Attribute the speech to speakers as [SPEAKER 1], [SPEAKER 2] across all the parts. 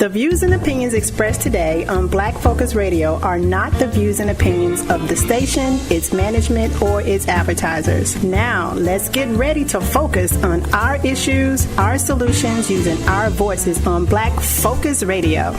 [SPEAKER 1] The views and opinions expressed today on Black Focus Radio are not the views and opinions of the station, its management, or its advertisers. Now, let's get ready to focus on our issues, our solutions, using our voices on Black Focus Radio.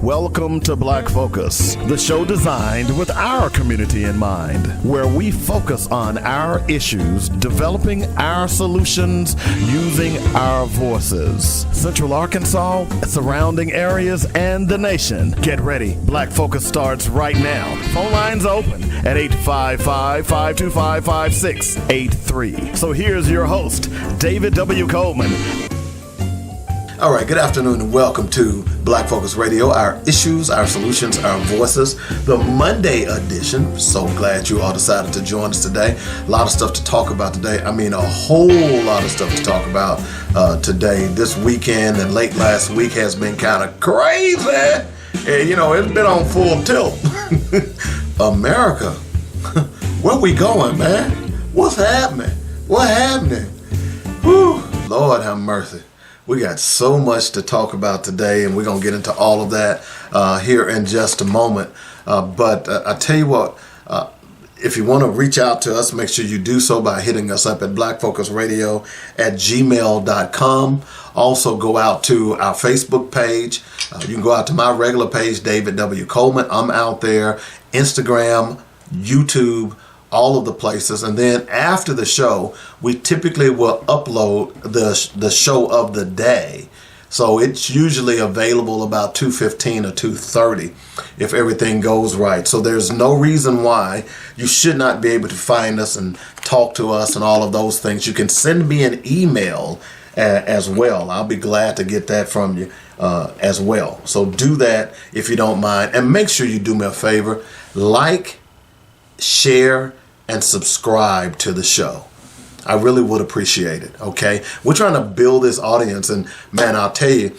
[SPEAKER 2] Welcome to Black Focus, the show designed with our community in mind, where we focus on our issues, developing our solutions, using our voices. Central Arkansas, surrounding areas, and the nation. Get ready. Black Focus starts right now. Phone lines open at 855-525-5683. So here's your host, David W. Coleman.
[SPEAKER 3] All right, good afternoon and welcome to Black Focus Radio, our issues, our solutions, our voices, the Monday edition. So glad you all decided to join us today. A lot of stuff to talk about today. I mean, a whole lot of stuff to talk about today. This weekend and late last week has been kind of crazy. And, you know, it's been on full tilt. America, where we going, man? What's happening? What happening? Whew, Lord have mercy. We got so much to talk about today, and we're going to get into all of that here in just a moment. But I tell you what, if you want to reach out to us, make sure you do so by hitting us up at blackfocusradio@gmail.com. Also, go out to our Facebook page. You can go out to my regular page, David W. Coleman. I'm out there. Instagram, YouTube, all of the places. And then after the show, we typically will upload the show of the day. So it's usually available about 2:15 or 2:30 if everything goes right. So there's no reason why you should not be able to find us and talk to us and all of those things. You can send me an email as well. I'll be glad to get that from you as well. So do that if you don't mind. And make sure you do me a favor. Like, share, and subscribe to the show. I really would appreciate it, okay? We're trying to build this audience, and man, I'll tell you,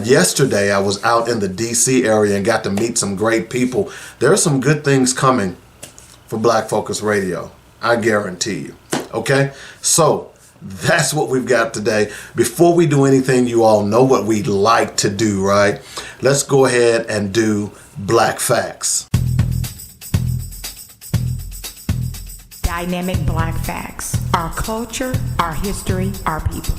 [SPEAKER 3] yesterday I was out in the DC area and got to meet some great people. There are some good things coming for Black Focus Radio, I guarantee you, okay? So that's what we've got today. Before we do anything, you all know what we like to do, right? Let's go ahead and do Black Facts.
[SPEAKER 4] Dynamic Black Facts. Our culture, our history, our people.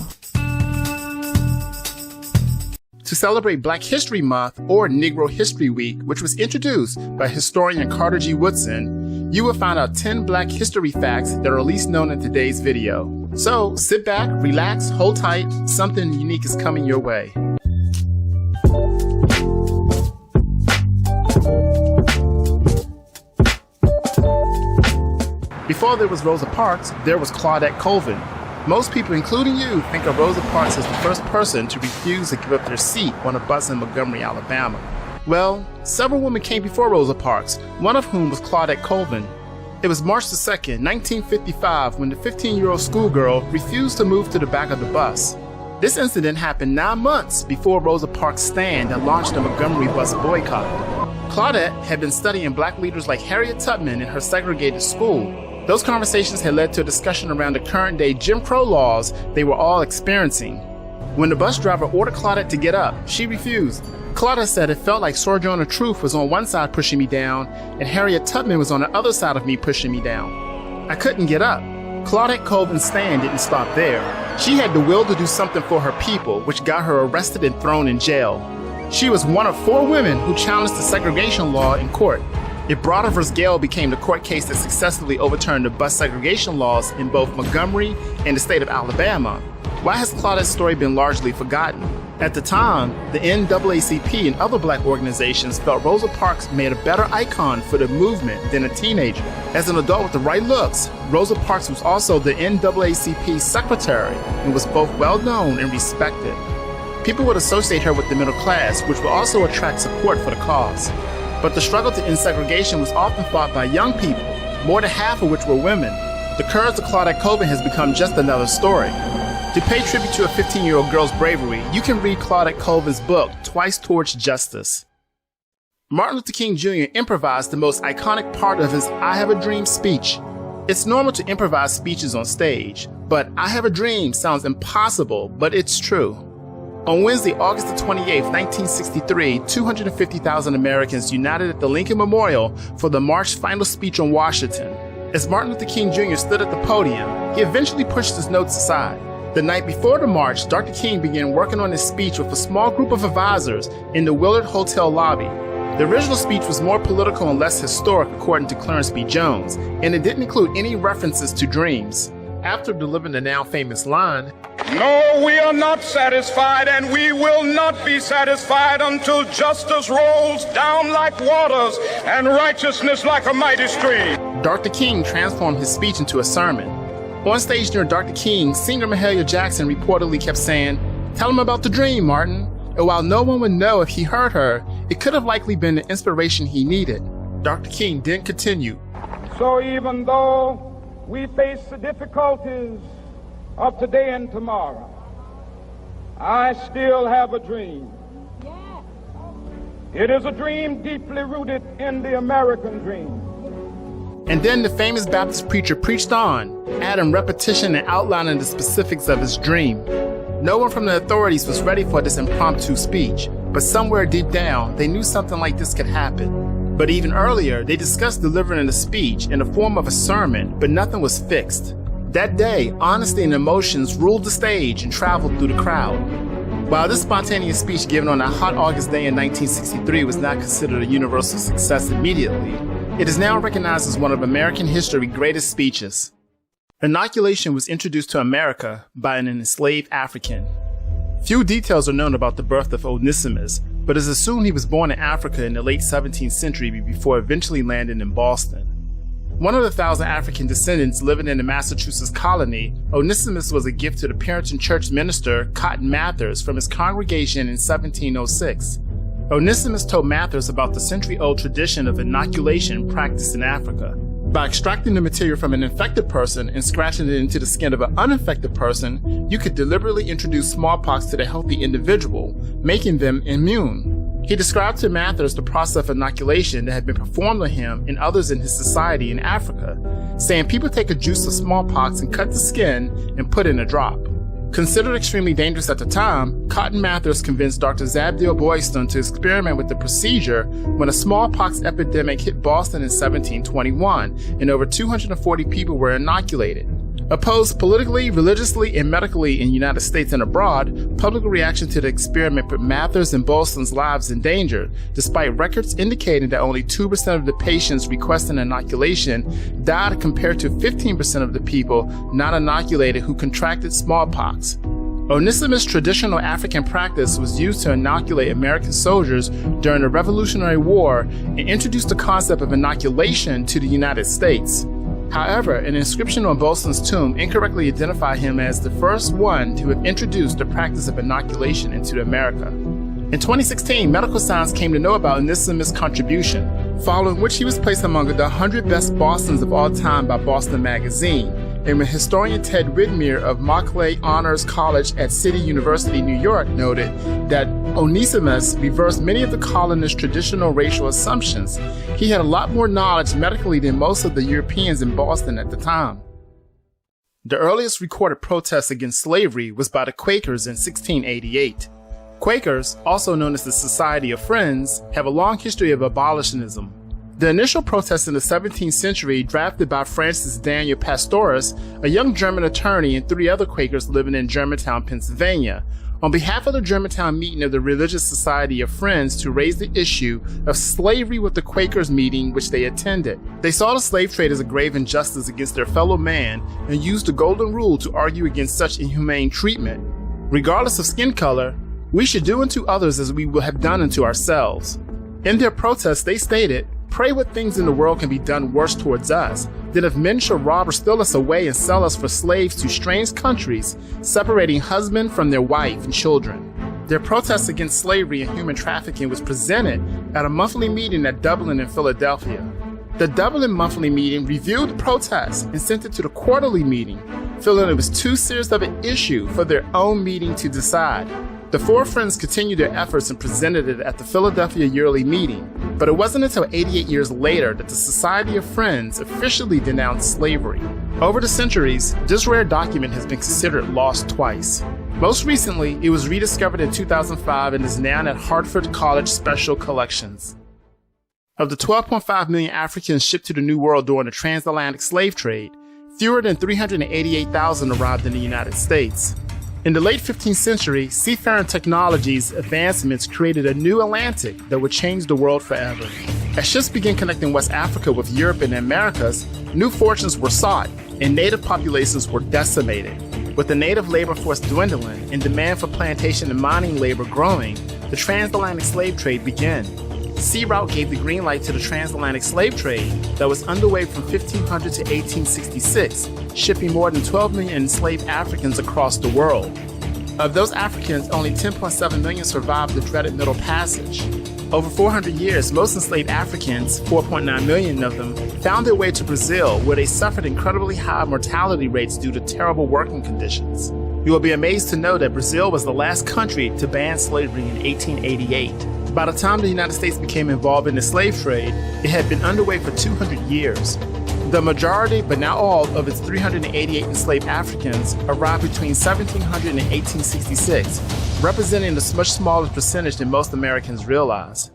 [SPEAKER 5] To celebrate Black History Month, or Negro History Week, which was introduced by historian Carter G. Woodson, you will find out 10 Black history facts that are least known in today's video. So sit back, relax, hold tight, something unique is coming your way. Before there was Rosa Parks, there was Claudette Colvin. Most people, including you, think of Rosa Parks as the first person to refuse to give up their seat on a bus in Montgomery, Alabama. Well, several women came before Rosa Parks, one of whom was Claudette Colvin. It was March 2nd, 1955, when the 15-year-old schoolgirl refused to move to the back of the bus. This incident happened 9 months before Rosa Parks' stand that launched the Montgomery bus boycott. Claudette had been studying Black leaders like Harriet Tubman in her segregated school. Those conversations had led to a discussion around the current day Jim Crow laws they were all experiencing. When the bus driver ordered Claudette to get up, she refused. Claudette said it felt like Sojourner Truth was on one side pushing me down, and Harriet Tubman was on the other side of me pushing me down. I couldn't get up. Claudette Colvin's stand didn't stop there. She had the will to do something for her people, which got her arrested and thrown in jail. She was one of 4 women who challenged the segregation law in court. If Broder v. Gale became the court case that successfully overturned the bus segregation laws in both Montgomery and the state of Alabama, why has Claudette's story been largely forgotten? At the time, the NAACP and other Black organizations felt Rosa Parks made a better icon for the movement than a teenager. As an adult with the right looks, Rosa Parks was also the NAACP secretary and was both well known and respected. People would associate her with the middle class, which would also attract support for the cause. But the struggle to end segregation was often fought by young people, more than half of which were women. The courage of Claudette Colvin has become just another story. To pay tribute to a 15-year-old girl's bravery, you can read Claudette Colvin's book, Twice Towards Justice. Martin Luther King Jr. improvised the most iconic part of his I Have a Dream speech. It's normal to improvise speeches on stage, but I Have a Dream sounds impossible, but it's true. On Wednesday, August the 28th, 1963, 250,000 Americans united at the Lincoln Memorial for the March's final speech on Washington. As Martin Luther King Jr. stood at the podium, he eventually pushed his notes aside. The night before the march, Dr. King began working on his speech with a small group of advisors in the Willard Hotel lobby. The original speech was more political and less historic, according to Clarence B. Jones, and it didn't include any references to dreams. After delivering the now famous line,
[SPEAKER 6] "No, we are not satisfied, and we will not be satisfied until justice rolls down like waters and righteousness like a mighty stream,"
[SPEAKER 5] Dr. King transformed his speech into a sermon. On stage during Dr. King, singer Mahalia Jackson reportedly kept saying, "Tell him about the dream, Martin." And while no one would know if he heard her, it could have likely been the inspiration he needed. Dr. King then continued,
[SPEAKER 6] "So even though we face the difficulties of today and tomorrow, I still have a dream. It is a dream deeply rooted in the American dream."
[SPEAKER 5] And then the famous Baptist preacher preached on, adding repetition and outlining the specifics of his dream. No one from the authorities was ready for this impromptu speech, but somewhere deep down, they knew something like this could happen. But even earlier, they discussed delivering a speech in the form of a sermon, but nothing was fixed. That day, honesty and emotions ruled the stage and traveled through the crowd. While this spontaneous speech given on a hot August day in 1963 was not considered a universal success immediately, it is now recognized as one of American history's greatest speeches. Inoculation was introduced to America by an enslaved African. Few details are known about the birth of Onesimus, but it's assumed he was born in Africa in the late 17th century before eventually landing in Boston. One of the 1,000 African descendants living in the Massachusetts colony, Onesimus was a gift to the Puritan church minister Cotton Mather's from his congregation in 1706. Onesimus told Mather's about the century-old tradition of inoculation practiced in Africa. By extracting the material from an infected person and scratching it into the skin of an uninfected person, you could deliberately introduce smallpox to the healthy individual, making them immune. He described to Mather's the process of inoculation that had been performed on him and others in his society in Africa, saying people take a juice of smallpox and cut the skin and put in a drop. Considered extremely dangerous at the time, Cotton Mather's convinced Dr. Zabdiel Boylston to experiment with the procedure when a smallpox epidemic hit Boston in 1721, and over 240 people were inoculated. Opposed politically, religiously, and medically in the United States and abroad, public reaction to the experiment put Mather's and Boylston's lives in danger, despite records indicating that only 2% of the patients requesting inoculation died compared to 15% of the people not inoculated who contracted smallpox. Onesimus' traditional African practice was used to inoculate American soldiers during the Revolutionary War and introduced the concept of inoculation to the United States. However, an inscription on Boylston's tomb incorrectly identified him as the first one to have introduced the practice of inoculation into America. In 2016, medical science came to know about Onesimus' contribution, following which he was placed among the 100 best Bostons of all time by Boston Magazine. And when historian Ted Widmer of Macaulay Honors College at City University, New York, noted that Onesimus reversed many of the colonists' traditional racial assumptions, he had a lot more knowledge medically than most of the Europeans in Boston at the time. The earliest recorded protest against slavery was by the Quakers in 1688. Quakers, also known as the Society of Friends, have a long history of abolitionism. The initial protest in the 17th century, drafted by Francis Daniel Pastoris, a young German attorney, and 3 other Quakers living in Germantown, Pennsylvania, on behalf of the Germantown meeting of the Religious Society of Friends to raise the issue of slavery with the Quakers meeting which they attended. They saw the slave trade as a grave injustice against their fellow man and used the golden rule to argue against such inhumane treatment. Regardless of skin color, we should do unto others as we would have done unto ourselves. In their protest, they stated, "Pray what things in the world can be done worse towards us, than if men shall rob or steal us away and sell us for slaves to strange countries, separating husband from their wife and children." Their protest against slavery and human trafficking was presented at a monthly meeting at Dublin and Philadelphia. The Dublin monthly meeting reviewed the protest and sent it to the quarterly meeting, feeling it was too serious of an issue for their own meeting to decide. The 4 friends continued their efforts and presented it at the Philadelphia yearly meeting, but it wasn't until 88 years later that the Society of Friends officially denounced slavery. Over the centuries, this rare document has been considered lost twice. Most recently, it was rediscovered in 2005 and is now at Hartford College Special Collections. Of the 12.5 million Africans shipped to the New World during the transatlantic slave trade, fewer than 388,000 arrived in the United States. In the late 15th century, seafaring technology's advancements created a new Atlantic that would change the world forever. As ships began connecting West Africa with Europe and the Americas, new fortunes were sought and native populations were decimated. With the native labor force dwindling and demand for plantation and mining labor growing, the transatlantic slave trade began. Sea Route gave the green light to the transatlantic slave trade that was underway from 1500 to 1866, shipping more than 12 million enslaved Africans across the world. Of those Africans, only 10.7 million survived the dreaded Middle Passage. Over 400 years, most enslaved Africans, 4.9 million of them, found their way to Brazil, where they suffered incredibly high mortality rates due to terrible working conditions. You will be amazed to know that Brazil was the last country to ban slavery in 1888. By the time the United States became involved in the slave trade, it had been underway for 200 years. The majority, but not all, of its 388 enslaved Africans arrived between 1700 and 1866, representing a much smaller percentage than most Americans realize.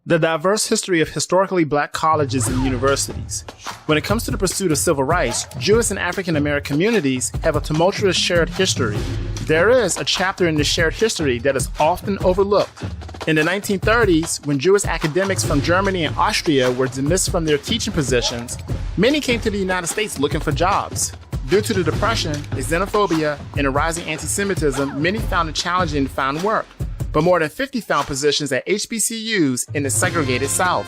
[SPEAKER 5] The diverse history of historically black colleges and universities. When it comes to the pursuit of civil rights, Jewish and African American communities have a tumultuous shared history. There is a chapter in the shared history that is often overlooked. In the 1930s, when Jewish academics from Germany and Austria were dismissed from their teaching positions, many came to the United States looking for jobs. Due to the Depression, the xenophobia, and the rising anti-Semitism, many found it challenging to find work. But more than 50 found positions at HBCUs in the segregated South.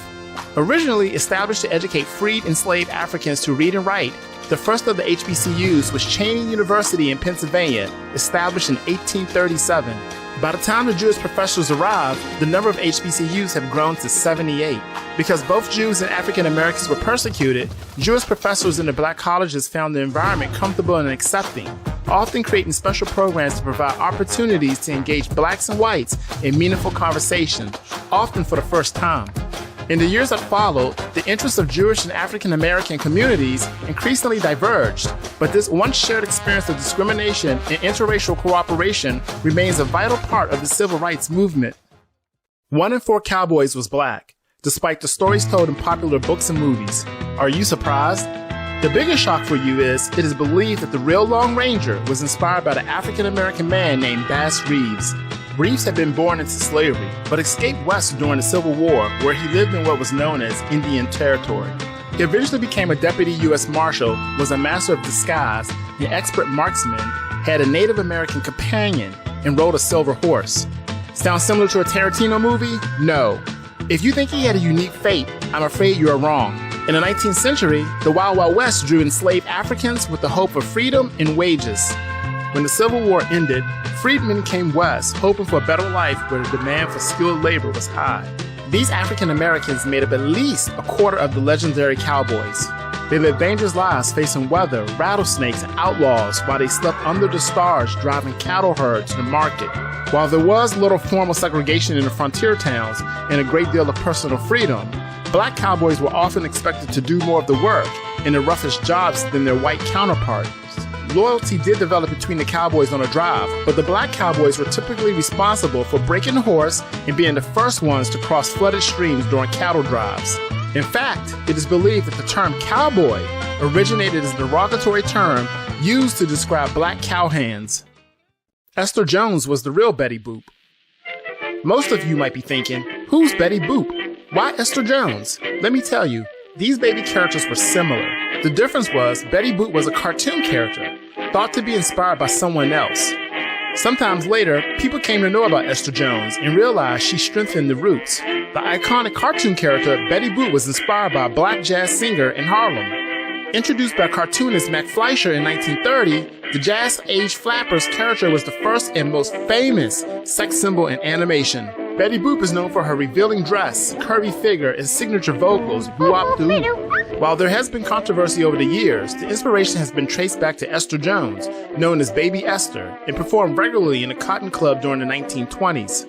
[SPEAKER 5] Originally established to educate freed enslaved Africans to read and write, the first of the HBCUs was Cheyney University in Pennsylvania, established in 1837. By the time the Jewish professors arrived, the number of HBCUs had grown to 78. Because both Jews and African Americans were persecuted, Jewish professors in the black colleges found the environment comfortable and accepting, often creating special programs to provide opportunities to engage blacks and whites in meaningful conversation, often for the first time. In the years that followed, the interests of Jewish and African American communities increasingly diverged, but this once shared experience of discrimination and interracial cooperation remains a vital part of the civil rights movement. 1 in 4 cowboys was black, despite the stories told in popular books and movies. Are you surprised? The biggest shock for you is, it is believed that the real Lone Ranger was inspired by the African American man named Bass Reeves. Reeves had been born into slavery, but escaped west during the Civil War, where he lived in what was known as Indian Territory. He eventually became a deputy U.S. Marshal, was a master of disguise, an expert marksman, had a Native American companion, and rode a silver horse. Sounds similar to a Tarantino movie? No. If you think he had a unique fate, I'm afraid you are wrong. In the 19th century, the Wild Wild West drew enslaved Africans with the hope of freedom and wages. When the Civil War ended, freedmen came west, hoping for a better life where the demand for skilled labor was high. These African Americans made up at least a quarter of the legendary cowboys. They lived dangerous lives facing weather, rattlesnakes, and outlaws while they slept under the stars driving cattle herds to the market. While there was little formal segregation in the frontier towns and a great deal of personal freedom, black cowboys were often expected to do more of the work in the roughest jobs than their white counterparts. Loyalty did develop between the cowboys on a drive, but the black cowboys were typically responsible for breaking the horse and being the first ones to cross flooded streams during cattle drives. In fact, it is believed that the term cowboy originated as a derogatory term used to describe black cowhands. Esther Jones was the real Betty Boop. Most of you might be thinking, who's Betty Boop? Why Esther Jones? Let me tell you, these baby characters were similar. The difference was Betty Boop was a cartoon character, thought to be inspired by someone else. Sometimes later, people came to know about Esther Jones and realized she strengthened the roots. The iconic cartoon character Betty Boop was inspired by a black jazz singer in Harlem. Introduced by cartoonist Mac Fleischer in 1930, the jazz-age Flappers character was the first and most famous sex symbol in animation. Betty Boop is known for her revealing dress, curvy figure, and signature vocals, boo-wop-doo. While there has been controversy over the years, the inspiration has been traced back to Esther Jones, known as Baby Esther, and performed regularly in a cotton club during the 1920s.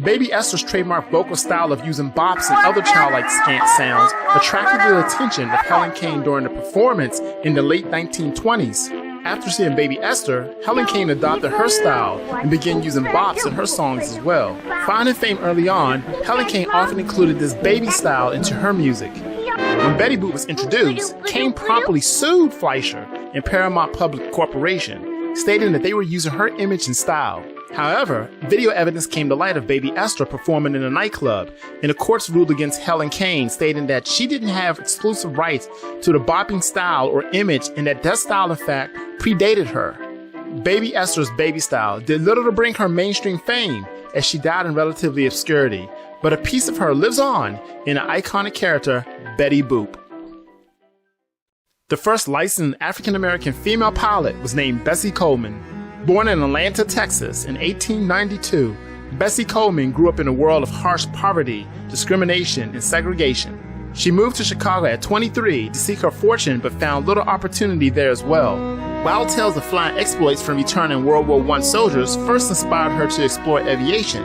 [SPEAKER 5] Baby Esther's trademark vocal style of using bops and other childlike scant sounds attracted the attention of Helen Kane during the performance in the late 1920s. After seeing Baby Esther, Helen Kane adopted her style and began using bops in her songs as well. Finding fame early on, Helen Kane often included this baby style into her music. When Betty Boop was introduced, Kane promptly sued Fleischer and Paramount Public Corporation, stating that they were using her image and style. However, video evidence came to light of Baby Esther performing in a nightclub, and the courts ruled against Helen Kane, stating that she didn't have exclusive rights to the bopping style or image, and that style, in fact, predated her. Baby Esther's baby style did little to bring her mainstream fame, as she died in relatively obscurity, but a piece of her lives on in an iconic character, Betty Boop. The first licensed African-American female pilot was named Bessie Coleman. Born in Atlanta, Texas in 1892, Bessie Coleman grew up in a world of harsh poverty, discrimination, and segregation. She moved to Chicago at 23 to seek her fortune, but found little opportunity there as well. Wild tales of flying exploits from returning World War I soldiers first inspired her to explore aviation,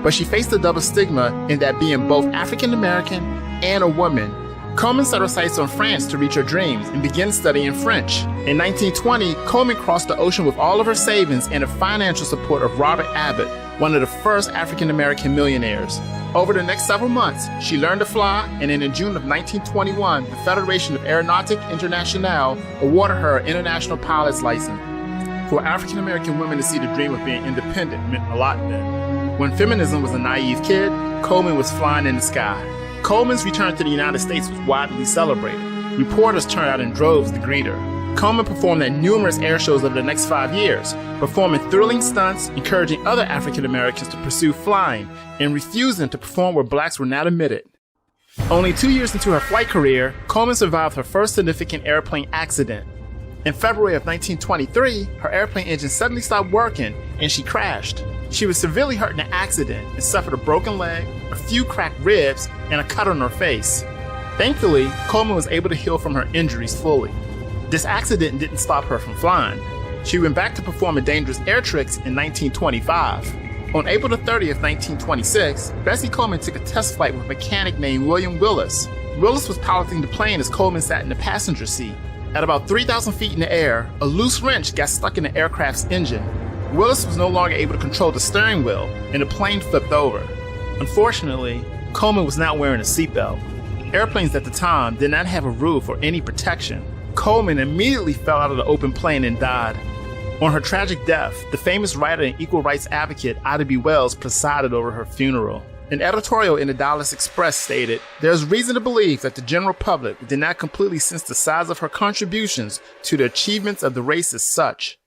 [SPEAKER 5] but she faced a double stigma in that being both African-American and a woman. Coleman set her sights on France to reach her dreams and began studying French. In 1920, Coleman crossed the ocean with all of her savings and the financial support of Robert Abbott, one of the first African-American millionaires. Over the next several months, she learned to fly, and in June of 1921, the Federation of Aeronautique Internationale awarded her an international pilot's license. For African-American women to see the dream of being independent meant a lot then. When feminism was a naive kid, Coleman was flying in the sky. Coleman's return to the United States was widely celebrated. Reporters turned out in droves to greet her. Coleman performed at numerous air shows over the next 5 years, performing thrilling stunts, encouraging other African Americans to pursue flying, and refusing to perform where blacks were not admitted. Only 2 years into her flight career, Coleman survived her first significant airplane accident. In February of 1923, her airplane engine suddenly stopped working and she crashed. She was severely hurt in the accident and suffered a broken leg, a few cracked ribs, and a cut on her face. Thankfully, Coleman was able to heal from her injuries fully. This accident didn't stop her from flying. She went back to performing dangerous air tricks in 1925. On April 30th, 1926, Bessie Coleman took a test flight with a mechanic named William Willis. Willis was piloting the plane as Coleman sat in the passenger seat. At about 3,000 feet in the air, a loose wrench got stuck in the aircraft's engine. Willis was no longer able to control the steering wheel, and the plane flipped over. Unfortunately, Coleman was not wearing a seatbelt. Airplanes at the time did not have a roof or any protection. Coleman immediately fell out of the open plane and died. On her tragic death, the famous writer and equal rights advocate Ida B. Wells presided over her funeral. An editorial in the Dallas Express stated, "There's reason to believe that the general public did not completely sense the size of her contributions to the achievements of the race as such."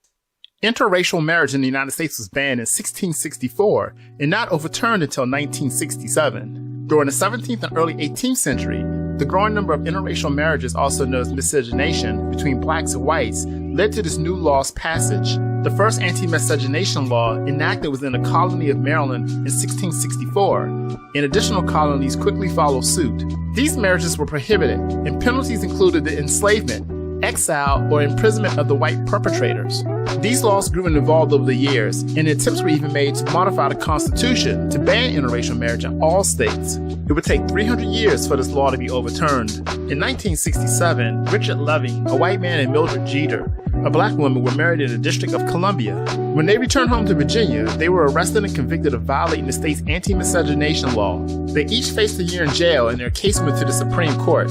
[SPEAKER 5] Interracial marriage in the United States was banned in 1664 and not overturned until 1967. During the 17th and early 18th century, the growing number of interracial marriages, also known as miscegenation, between blacks and whites led to this new law's passage. The first anti-miscegenation law enacted was in the colony of Maryland in 1664, and additional colonies quickly followed suit. These marriages were prohibited, and penalties included the enslavement, exile, or imprisonment of the white perpetrators. These laws grew and evolved over the years, and attempts were even made to modify the Constitution to ban interracial marriage in all states. It would take 300 years for this law to be overturned. In 1967, Richard Loving, a white man, and Mildred Jeter, a black woman, were married in the District of Columbia. When they returned home to Virginia, they were arrested and convicted of violating the state's anti-miscegenation law. They each faced a year in jail, and their case went to the Supreme Court.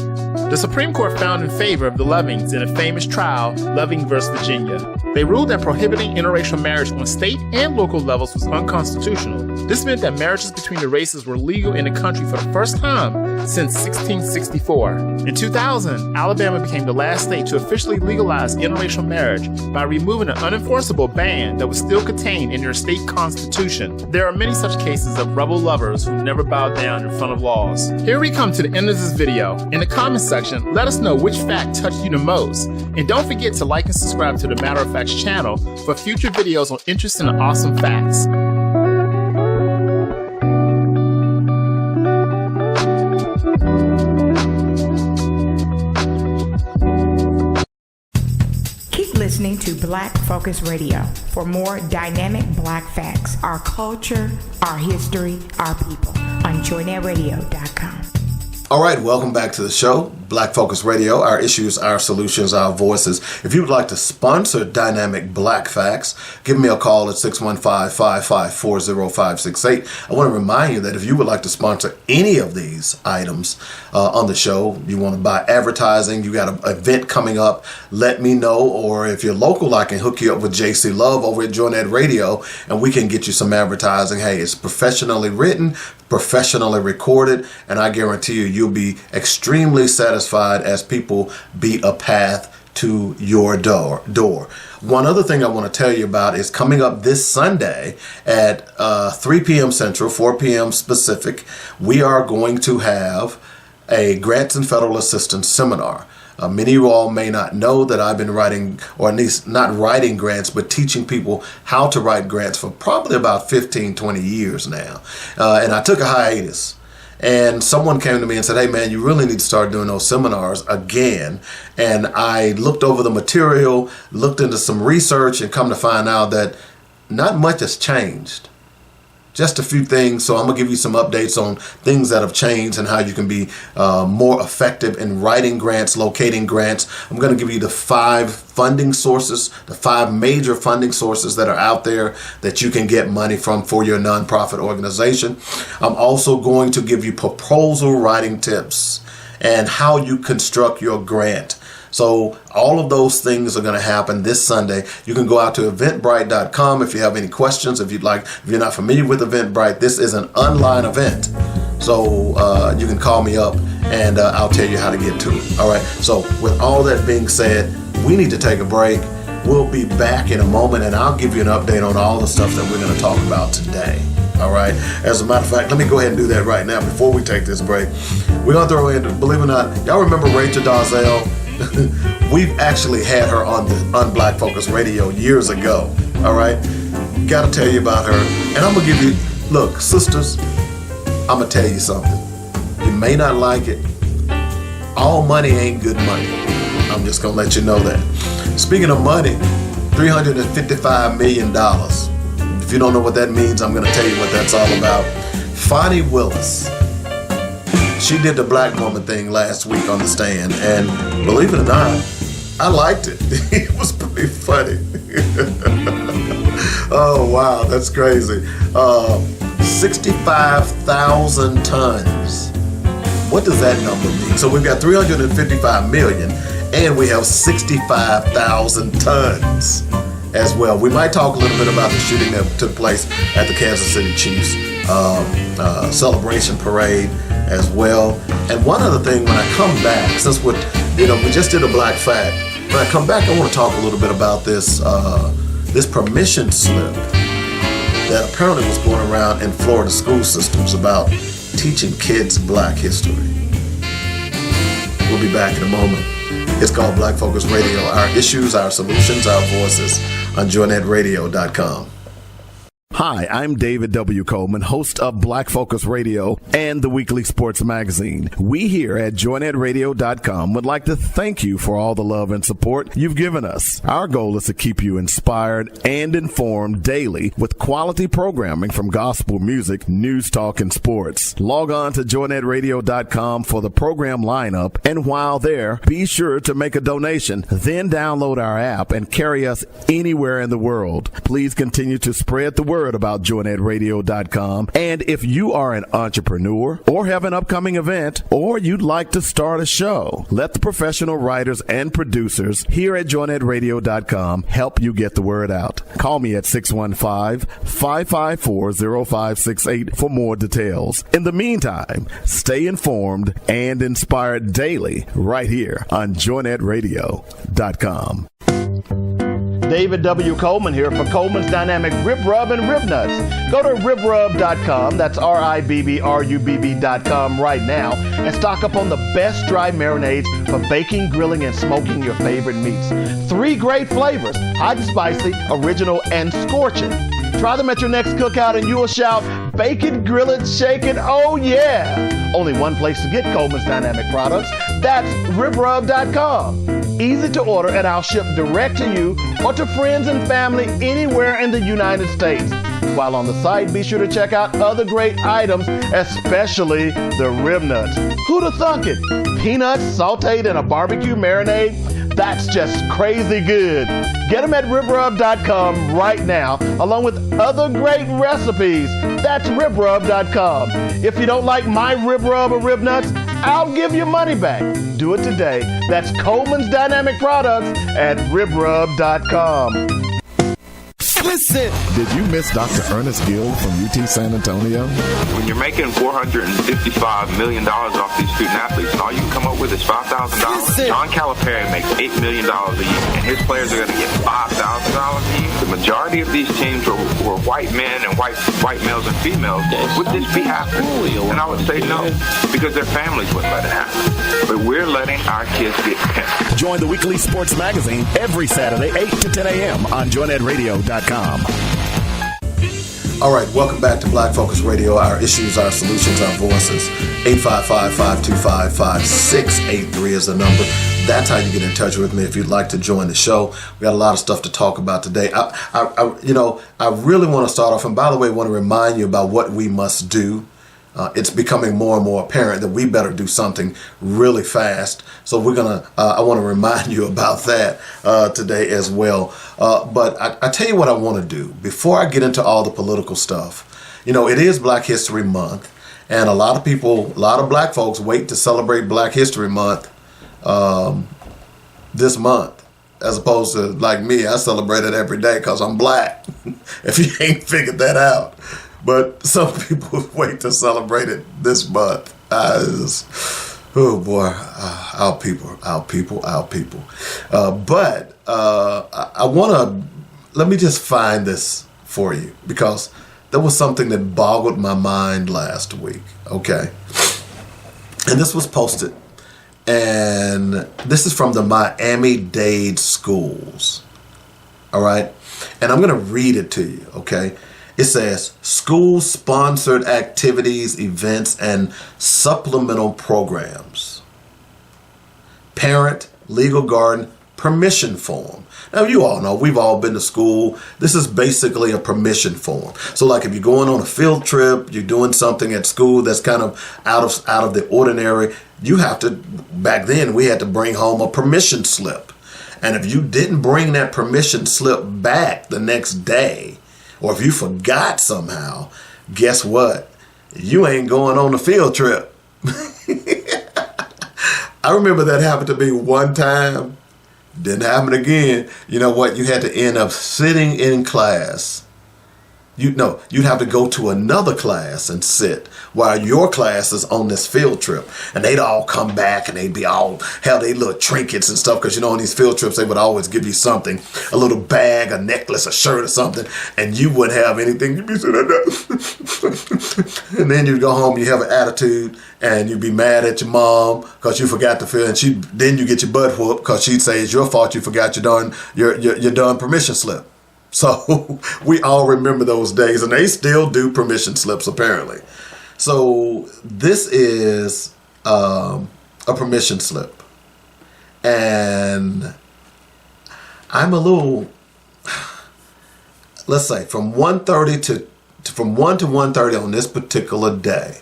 [SPEAKER 5] The Supreme Court found in favor of the Lovings in a famous trial, Loving v. Virginia. They ruled that prohibiting interracial marriage on state and local levels was unconstitutional. This meant that marriages between the races were legal in the country for the first time since 1664. In 2000, Alabama became the last state to officially legalize interracial marriage by removing an unenforceable ban that was still contained in their state constitution. There are many such cases of rebel lovers who never bowed down in front of laws. Here we come to the end of this video. In the comments section, let us know which fact touched you the most. And don't forget to like and subscribe to the Matter of Facts channel for future videos on interesting and awesome facts.
[SPEAKER 4] Keep listening to Black Focus Radio for more dynamic Black facts, our culture, our history, our people on joynetradio.com.
[SPEAKER 3] All right, welcome back to the show. Black Focus Radio, our issues, our solutions, our voices. If you would like to sponsor Dynamic Black Facts, give me a call at 615-554-0568. I want to remind you that if you would like to sponsor any of these items on the show, you want to buy advertising, you got an event coming up, let me know. Or if you're local, I can hook you up with JC Love over at Joint Ed Radio, and we can get you some advertising. Hey, it's professionally written, professionally recorded, and I guarantee you, you'll be extremely satisfied as people beat a path to your door. One other thing I want to tell you about is coming up this Sunday at 3 p.m. Central, 4 p.m. Pacific. We are going to have a Grants and Federal Assistance Seminar. Many of you all may not know that I've been writing, or at least not writing grants, but teaching people how to write grants for probably about 15, 20 years now. And I took a hiatus. And someone came to me and said, hey, man, you really need to start doing those seminars again. And I looked over the material, looked into some research, and come to find out that not much has changed. Just a few things. So I'm going to give you some updates on things that have changed and how you can be more effective in writing grants, locating grants. I'm going to give you the 5 funding sources, the 5 major funding sources that are out there that you can get money from for your nonprofit organization. I'm also going to give you proposal writing tips and how you construct your grant. So all of those things are going to happen this Sunday. You can go out to eventbrite.com if you have any questions. If you're not familiar with Eventbrite, this is an online event. So you can call me up and I'll tell you how to get to it. All right. So with all that being said, we need to take a break. We'll be back in a moment and I'll give you an update on all the stuff that we're going to talk about today. All right. As a matter of fact, let me go ahead and do that right now before we take this break. We're going to throw in, believe it or not, y'all remember Rachel Dolezal? We've actually had her on Black Focus Radio years ago. All right. Got to tell you about her. And I'm going to give you, look, sisters, I'm going to tell you something. You may not like it. All money ain't good money. I'm just going to let you know that. Speaking of money, $355 million. If you don't know what that means, I'm going to tell you what that's all about. Fani Willis. She did the black woman thing last week on the stand, and believe it or not, I liked it. It was pretty funny. Oh, wow, that's crazy. 65,000 tons. What does that number mean? So we've got 355 million, and we have 65,000 tons as well. We might talk a little bit about the shooting that took place at the Kansas City Chiefs celebration parade as well. And one other thing, when I come back, since we just did a black fact, when I come back, I want to talk a little bit about this permission slip that apparently was going around in Florida school systems about teaching kids black history. We'll be back in a moment. It's called Black Focus Radio, our issues, our solutions, our voices on joinnetradio.com.
[SPEAKER 2] Hi, I'm David W. Coleman, host of Black Focus Radio and the weekly sports magazine. We here at joinnetradio.com would like to thank you for all the love and support you've given us. Our goal is to keep you inspired and informed daily with quality programming from gospel music, news, talk, and sports. Log on to joinnetradio.com for the program lineup, and while there, be sure to make a donation. Then download our app and carry us anywhere in the world. Please continue to spread the word about joinnetradio.com. And if you are an entrepreneur or have an upcoming event or you'd like to start a show, let the professional writers and producers here at joinnetradio.com help you get the word out. Call me at 615-554-0568 for more details. In the meantime, stay informed and inspired daily right here on joinnetradio.com. David W. Coleman here for Coleman's Dynamic Rib Rub and Rib Nuts. Go to ribrub.com, that's RIBBRUBB.com right now, and stock up on the best dry marinades for baking, grilling, and smoking your favorite meats. 3 great flavors, hot and spicy, original, and scorching. Try them at your next cookout and you'll shout, bake it, grill it, shake it, oh yeah! Only one place to get Coleman's Dynamic products, that's ribrub.com. Easy to order, and I'll ship direct to you or to friends and family anywhere in the United States. While on the site, be sure to check out other great items, especially the rib nuts. Who'd have thunk it? Peanuts sauteed in a barbecue marinade? That's just crazy good. Get them at ribrub.com right now, along with other great recipes. That's ribrub.com. If you don't like my rib rub or rib nuts, I'll give you money back. Do it today. That's Coleman's Dynamic Products at ribrub.com.
[SPEAKER 7] Listen.
[SPEAKER 2] Did you miss Dr. Ernest Gill from UT San Antonio?
[SPEAKER 8] When you're making $455 million off these student athletes and all you can come up with is $5,000, John Calipari makes $8 million a year, and his players are going to get $5,000 a year. The majority of these teams were white men and white males and females. Would this be happening? And I would say no, because their families wouldn't let it happen. But we're letting our kids get pimped.
[SPEAKER 2] Join the weekly sports magazine every Saturday, 8 to 10 a.m. on joinedradio.com.
[SPEAKER 3] All right, welcome back to Black Focus Radio. Our issues, our solutions, our voices. 855-525-5683 is the number. That's how you get in touch with me if you'd like to join the show. We got a lot of stuff to talk about today. I really want to start off, and by the way, I want to remind you about what we must do. It's becoming more and more apparent that we better do something really fast. So I want to remind you about that today as well. But I tell you what I want to do before I get into all the political stuff. You know, it is Black History Month, and a lot of black folks wait to celebrate Black History Month this month, as opposed to like me. I celebrate it every day because I'm black. If you ain't figured that out. But some people wait to celebrate it this month. Oh boy, our people. But I want to, let me just find this for you, because there was something that boggled my mind last week, okay? And this was posted, and this is from the Miami-Dade schools, all right? And I'm going to read it to you, okay? It says, school-sponsored activities, events, and supplemental programs. Parent legal guardian permission form. Now, you all know, we've all been to school. This is basically a permission form. So like if you're going on a field trip, you're doing something at school that's kind of out of the ordinary, you have to, back then, we had to bring home a permission slip. And if you didn't bring that permission slip back the next day, or if you forgot somehow, guess what? You ain't going on the field trip. I remember that happened to me one time. Didn't happen again. You know what? You had to end up sitting in class. You'd have to go to another class and sit while your class is on this field trip. And they'd all come back and they'd be all, hell, they little trinkets and stuff. Because, on these field trips, they would always give you something, a little bag, a necklace, a shirt or something. And you wouldn't have anything. You'd be sitting there. And then you'd go home, you have an attitude, and you'd be mad at your mom because you forgot to fill. And then you get your butt whooped because she'd say it's your fault you forgot your darn permission slip. So we all remember those days, and they still do permission slips apparently. So this is a permission slip, and I'm a little, let's say from 1:30 to 1 to 1:30 on this particular day.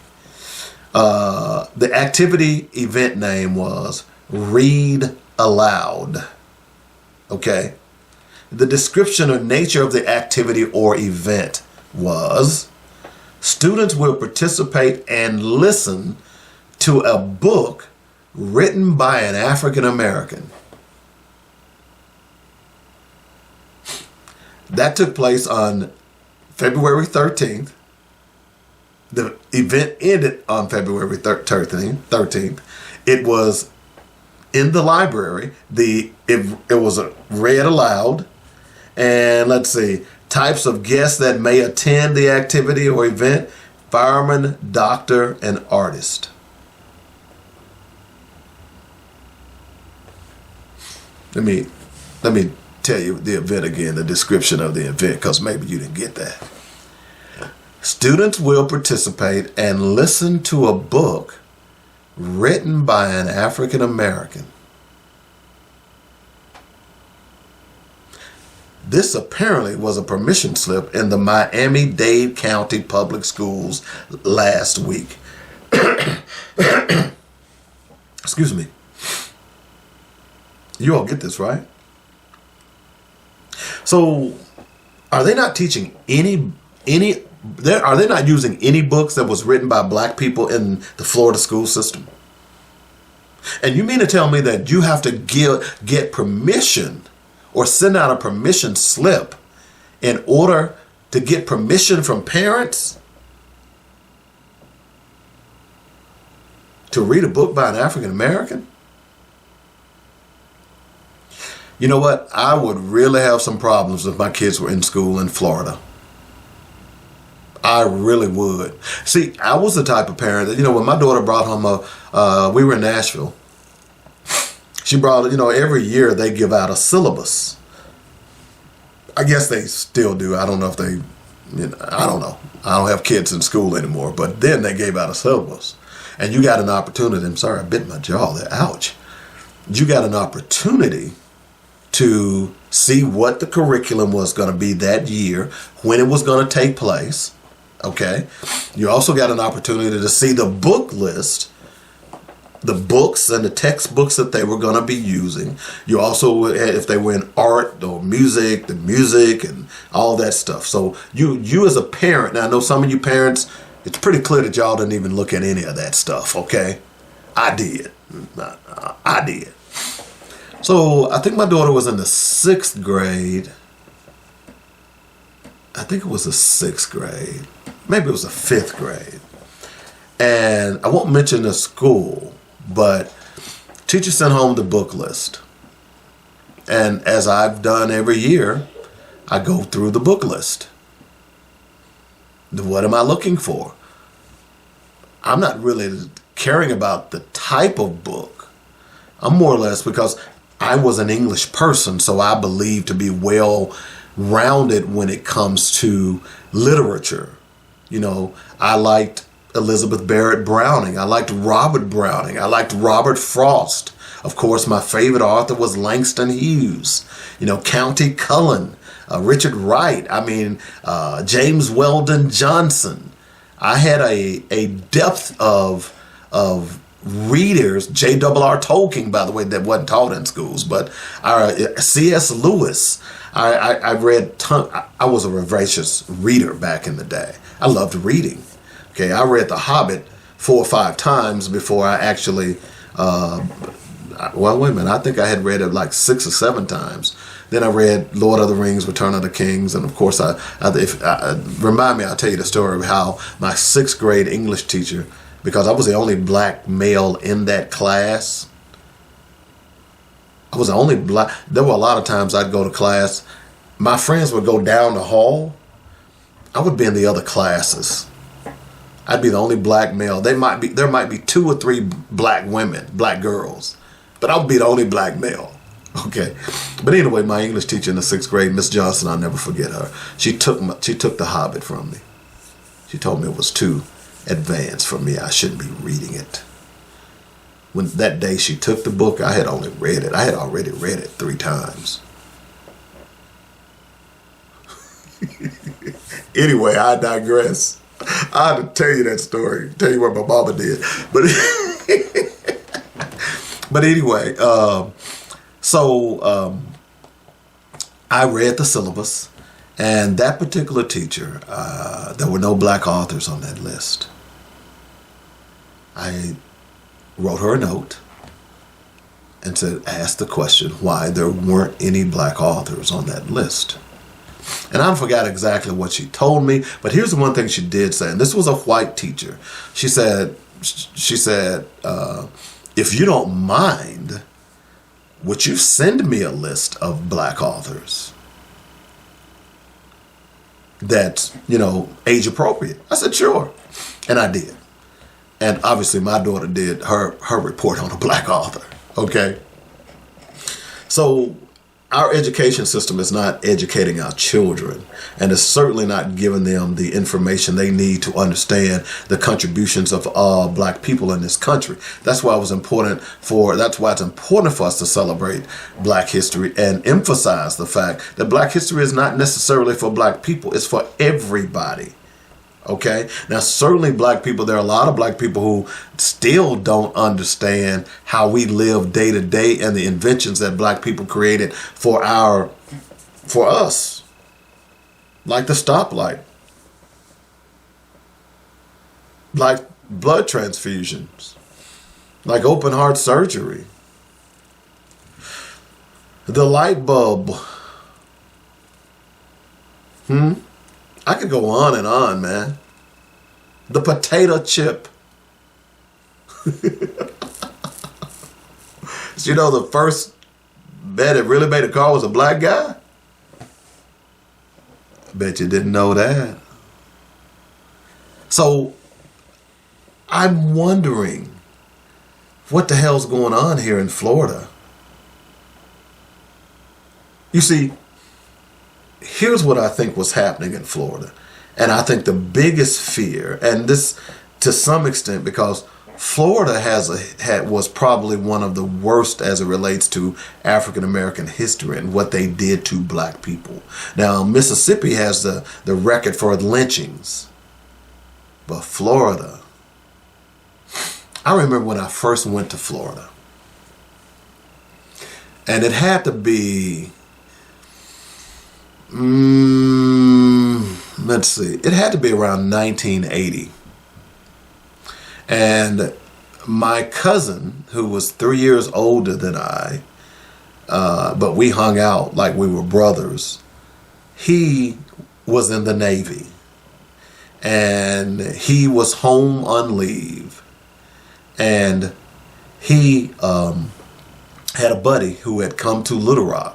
[SPEAKER 3] The activity event name was Read Aloud. Okay. The description or nature of the activity or event was, students will participate and listen to a book written by an African American. That took place on February 13th. The event ended on February 13th. It was in the library. It was read aloud. And let's see, types of guests that may attend the activity or event: fireman, doctor, and artist. Let me tell you the event again, the description of the event, because maybe you didn't get that. Students will participate and listen to a book written by an African American. This apparently was a permission slip in the Miami-Dade County Public Schools last week. Excuse me. You all get this, right? So, are they not teaching are they not using any books that was written by black people in the Florida school system? And you mean to tell me that you have to get permission or send out a permission slip in order to get permission from parents to read a book by an African American? You know what? I would really have some problems if my kids were in school in Florida. I really would. See, I was the type of parent that, when my daughter brought home we were in Nashville. She brought, every year they give out a syllabus. I guess they still do. I don't know if they, I don't know. I don't have kids in school anymore, but then they gave out a syllabus. And you got an opportunity. I'm sorry, I bit my jaw there. Ouch. You got an opportunity to see what the curriculum was going to be that year, when it was going to take place. Okay. You also got an opportunity to see the book list, the books and the textbooks that they were going to be using. You also, if they were in art or music, the music and all that stuff. So you as a parent, now I know some of you parents, it's pretty clear that y'all didn't even look at any of that stuff. Okay. I did. So I think my daughter was in the 6th grade. I think it was the 6th grade. Maybe it was the 5th grade. And I won't mention the school, but teacher sent home the book list. And as I've done every year, I go through the book list. What am I looking for? I'm not really caring about the type of book. I'm more or less, because I was an English person, so I believe to be well-rounded when it comes to literature. I liked Elizabeth Barrett Browning. I liked Robert Browning. I liked Robert Frost. Of course, my favorite author was Langston Hughes. County Cullen, Richard Wright. James Weldon Johnson. I had a depth of readers. J.R.R. Tolkien, by the way, that wasn't taught in schools, but C.S. Lewis. I read I was a voracious reader back in the day. I loved reading. Okay, I read The Hobbit 4 or 5 times before I actually, wait a minute, I think I had read it like 6 or 7 times. Then I read Lord of the Rings, Return of the Kings, and of course, remind me, I'll tell you the story of how my 6th grade English teacher, because I was the only black male in that class. I was the only black. There were a lot of times I'd go to class. My friends would go down the hall. I would be in the other classes. I'd be the only black male. There might be 2 or 3 black women, black girls, but I would be the only black male. Okay. But anyway, my English teacher in the 6th grade, Miss Johnson, I'll never forget her. She took The Hobbit from me. She told me it was too advanced for me. I shouldn't be reading it. When that day she took the book, I had only read it. I had already read it 3 times. Anyway, I digress. I had to tell you that story. Tell you what my mama did. But anyway, I read the syllabus, and that particular teacher, there were no black authors on that list. I wrote her a note and asked the question why there weren't any black authors on that list. And I forgot exactly what she told me, but here's the one thing she did say, and this was a white teacher. She said, if you don't mind, would you send me a list of black authors that's, age appropriate? I said, sure. And I did. And obviously my daughter did her report on a black author. Okay. So our education system is not educating our children, and it's certainly not giving them the information they need to understand the contributions of all black people in this country. That's why it's important for us to celebrate Black history and emphasize the fact that Black history is not necessarily for black people, it's for everybody. Okay. Now, certainly black people, there are a lot of black people who still don't understand how we live day to day and the inventions that black people created for us, like the stoplight, like blood transfusions, like open heart surgery, the light bulb. I could go on and on, man. The potato chip. So, the first man that really made a car was a black guy? Bet you didn't know that. So, I'm wondering what the hell's going on here in Florida. You see, here's what I think was happening in Florida. And I think the biggest fear, and this to some extent because Florida was probably one of the worst as it relates to African American history and what they did to black people. Now, Mississippi has the record for lynchings. But Florida, I remember when I first went to Florida. And it had to be let's see. It had to be around 1980. And my cousin, who was 3 years older than I, but we hung out like we were brothers, he was in the Navy. And he was home on leave. And he had a buddy who had come to Little Rock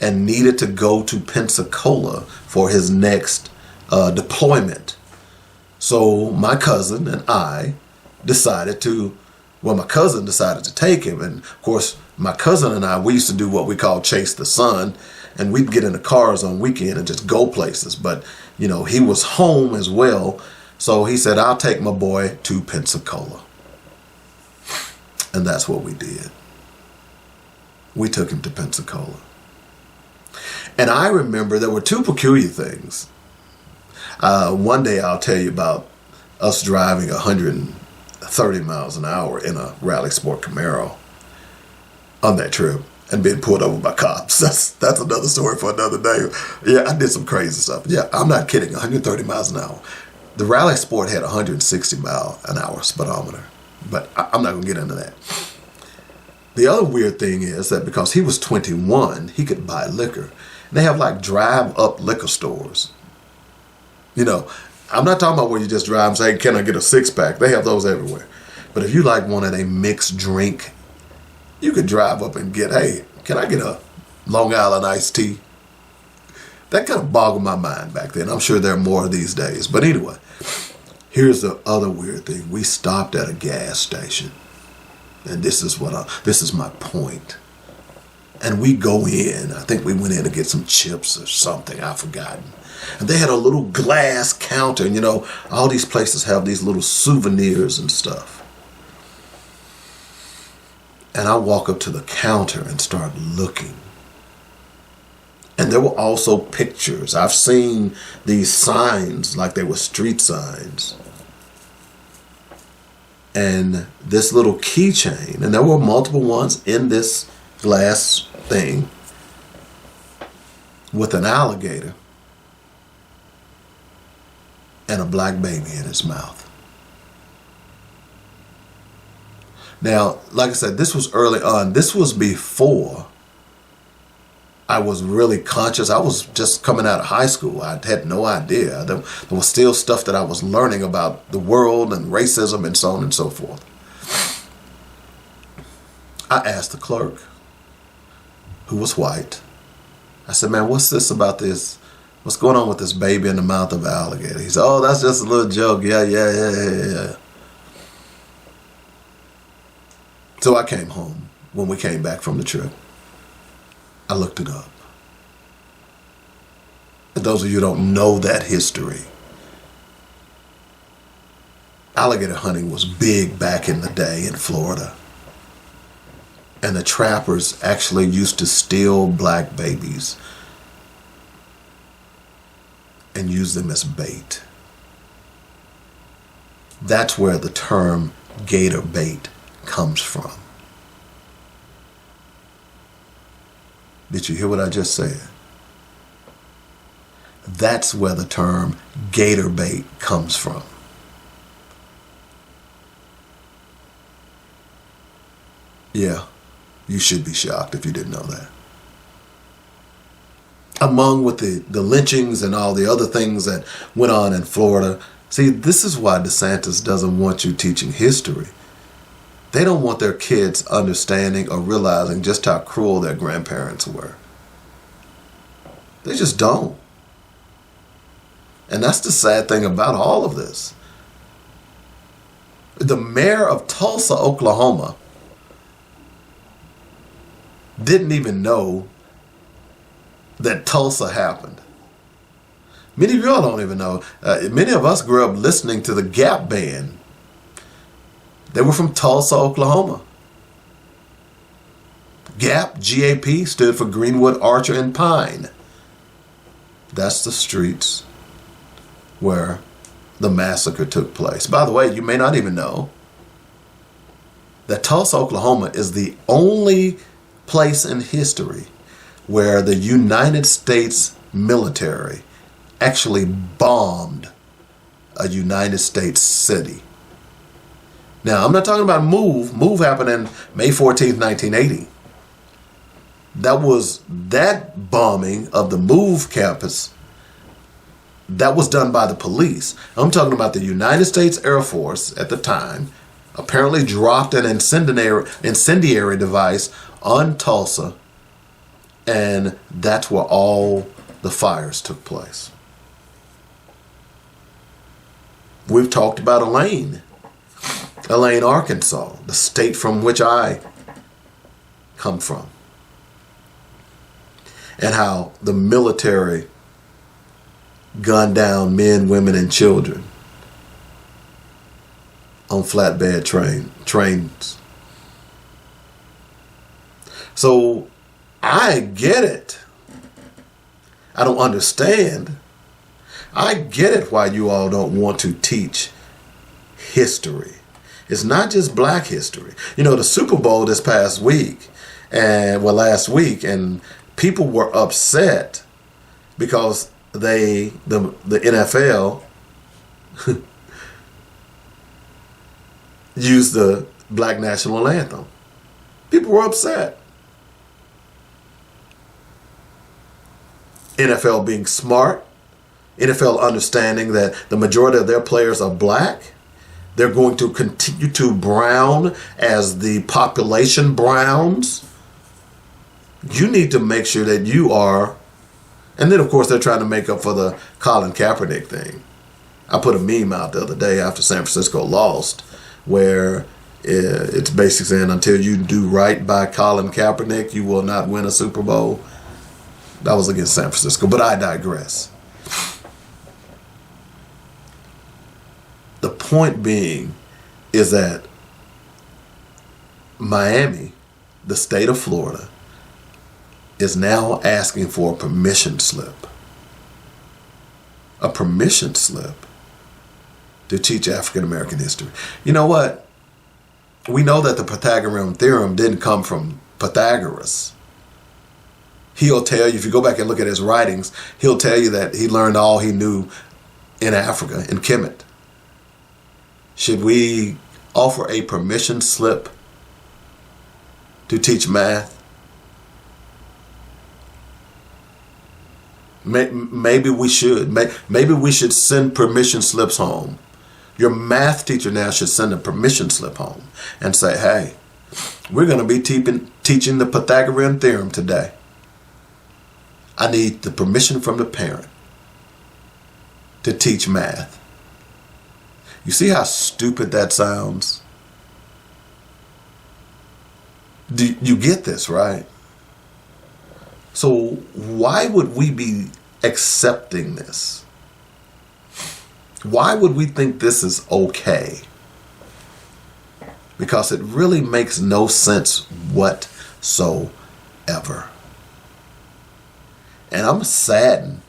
[SPEAKER 3] and needed to go to Pensacola for his next deployment. So my cousin and I decided to take him. And of course, my cousin and I, we used to do what we call chase the sun, and we'd get in the cars on weekend and just go places. But, he was home as well. So he said, I'll take my boy to Pensacola. And that's what we did. We took him to Pensacola. And I remember there were two peculiar things. One day I'll tell you about us driving 130 miles an hour in a Rally Sport Camaro on that trip and being pulled over by cops. That's another story for another day. Yeah, I did some crazy stuff. Yeah, I'm not kidding. 130 miles an hour. The Rally Sport had 160 mile an hour speedometer, but I'm not going to get into that. The other weird thing is that because he was 21, he could buy liquor. And they have like drive-up liquor stores. I'm not talking about where you just drive and say, can I get a six-pack? They have those everywhere. But if you wanted a mixed drink, you could drive up and get, hey, can I get a Long Island iced tea? That kind of boggled my mind back then. I'm sure there are more these days. But anyway, here's the other weird thing. We stopped at a gas station. And this is my point. And we go in. I think we went in to get some chips or something. I've forgotten. And they had a little glass counter. And, all these places have these little souvenirs and stuff. And I walk up to the counter and start looking. And there were also pictures. I've seen these signs like they were street signs. And this little keychain, and there were multiple ones in this glass thing with an alligator and a black baby in its mouth. Now, like I said, this was early on. This was before I was really conscious. I was just coming out of high school. I had no idea. There was still stuff that I was learning about the world and racism and so on and so forth. I asked the clerk, who was white. I said, man, what's this about this? What's going on with this baby in the mouth of an alligator? He said, oh, that's just a little joke. Yeah. So I came home when we came back from the trip. I looked it up. And those of you who don't know that history, alligator hunting was big back in the day in Florida. And the trappers actually used to steal black babies and use them as bait. That's where the term gator bait comes from. Did you hear what I just said? That's where the term gator bait comes from. Yeah, you should be shocked if you didn't know that. Among with the lynchings and all the other things that went on in Florida, see, this is why DeSantis doesn't want you teaching history. They don't want their kids understanding or realizing just how cruel their grandparents were. They just don't. And that's the sad thing about all of this. The mayor of Tulsa, Oklahoma, didn't even know that Tulsa happened. Many of y'all don't even know. Many of us grew up listening to the Gap Band. They were from Tulsa, Oklahoma. Gap, G-A-P, stood for Greenwood, Archer, and Pine. That's the streets where the massacre took place. By the way, you may not even know that Tulsa, Oklahoma is the only place in history where the United States military actually bombed a United States city. Now, I'm not talking about MOVE. MOVE happened in May 14th, 1980. That bombing of the MOVE campus, that was done by the police. I'm talking about the United States Air Force at the time apparently dropped an incendiary device on Tulsa, and that's where all the fires took place. We've talked about Elaine, Arkansas, the state from which I come from, and how the military gunned down men, women, and children on flatbed trains. So I get it. I don't understand. I get it why you all don't want to teach history. It's not just black history. You know, the Super Bowl this past week, last week, and people were upset because the NFL used the black national anthem. People were upset. NFL being smart, NFL understanding that the majority of their players are black. They're going to continue to brown as the population browns. You need to make sure that you are, and then of course they're trying to make up for the Colin Kaepernick thing. I put a meme out the other day after San Francisco lost, where it's basically saying until you do right by Colin Kaepernick, you will not win a Super Bowl. That was against San Francisco, but I digress. The point being is that Miami, the state of Florida, is now asking for a permission slip. A permission slip to teach African American history. You know what? We know that the Pythagorean theorem didn't come from Pythagoras. He'll tell you, if you go back and look at his writings, he'll tell you that he learned all he knew in Africa, in Kemet. Should we offer a permission slip to teach math? Maybe we should. Maybe we should send permission slips home. Your math teacher now should send a permission slip home and say, hey, we're going to be teaching the Pythagorean theorem today. I need the permission from the parent to teach math. You see how stupid that sounds? Do you get this, right? So why would we be accepting this? Why would we think this is okay? Because it really makes no sense whatsoever. And I'm saddened.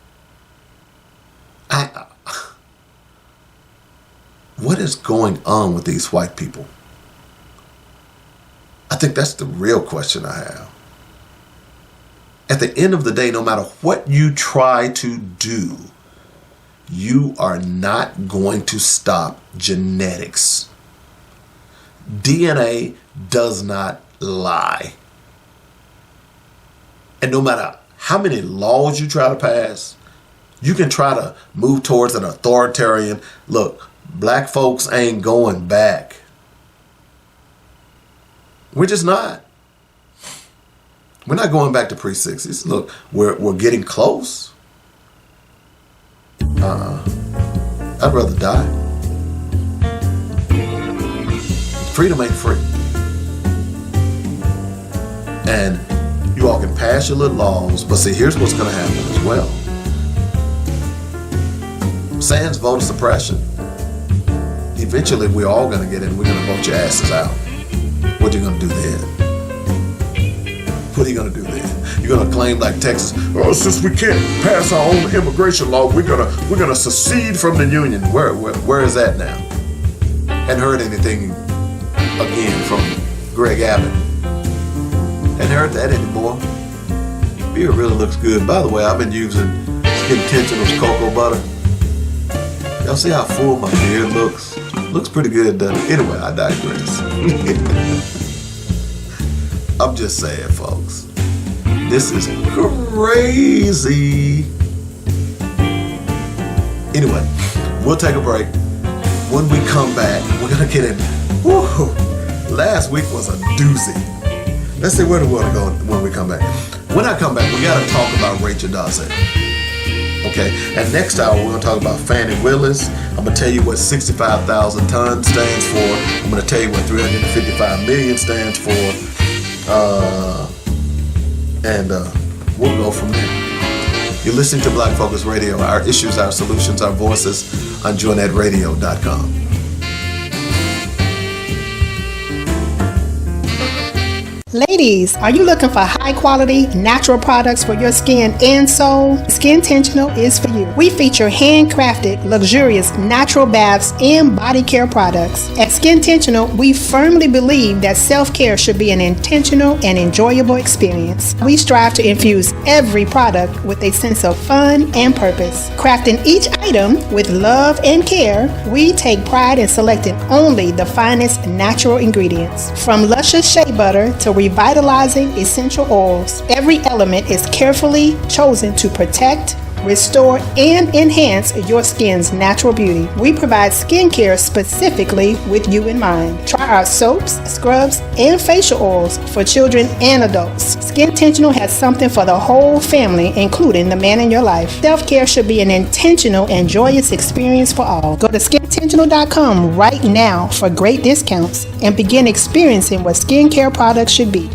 [SPEAKER 3] What is going on with these white people? I think that's the real question I have. At the end of the day, no matter what you try to do, you are not going to stop genetics. DNA does not lie. And no matter how many laws you try to pass, you can try to move towards an authoritarian. Look, black folks ain't going back. We're just not. We're not going back to pre-60s. Look, we're getting close. I'd rather die. Freedom ain't free. And you all can pass your little laws, but see, here's what's going to happen as well. Sans voter suppression. Eventually, we're all going to get in. We're going to vote your asses out. What are you going to do then? What are you going to do then? You're going to claim like Texas, oh, since we can't pass our own immigration law, we're gonna secede from the union. Where is that now? Hadn't heard anything again from Greg Abbott. Hadn't heard that anymore. Beard really looks good. By the way, I've been using Skin Intentional's cocoa butter. Y'all see how full my beard looks? Looks pretty good, doesn't it? Anyway, I digress. I'm just saying, folks. This is crazy. Anyway, we'll take a break. When we come back, we're going to get in. Woo, last week was a doozy. Let's see where do we want to go when we come back. When I come back, we got to talk about Rachel Dolezal. Okay, and next hour, we're going to talk about Fani Willis. I'm going to tell you what 65,000 tons stands for. I'm going to tell you what 355 million stands for. And we'll go from there. You're listening to Black Focus Radio. Our issues, our solutions, our voices on joynetradio.com.
[SPEAKER 1] Ladies, are you looking for high quality, natural products for your skin and soul? Skin Intentional is for you. We feature handcrafted, luxurious, natural baths and body care products. At Skin Intentional, we firmly believe that self-care should be an intentional and enjoyable experience. We strive to infuse every product with a sense of fun and purpose. Crafting each item with love and care, we take pride in selecting only the finest natural ingredients. From luscious shea butter to revitalizing essential oils, every element is carefully chosen to protect, restore, and enhance your skin's natural beauty. We provide skincare specifically with you in mind. Try our soaps, scrubs, and facial oils for children and adults. Skin Intentional has something for the whole family, including the man in your life. Self-care should be an intentional and joyous experience for all. Go to SkinIntentional.com right now for great discounts and begin experiencing what skincare products should be.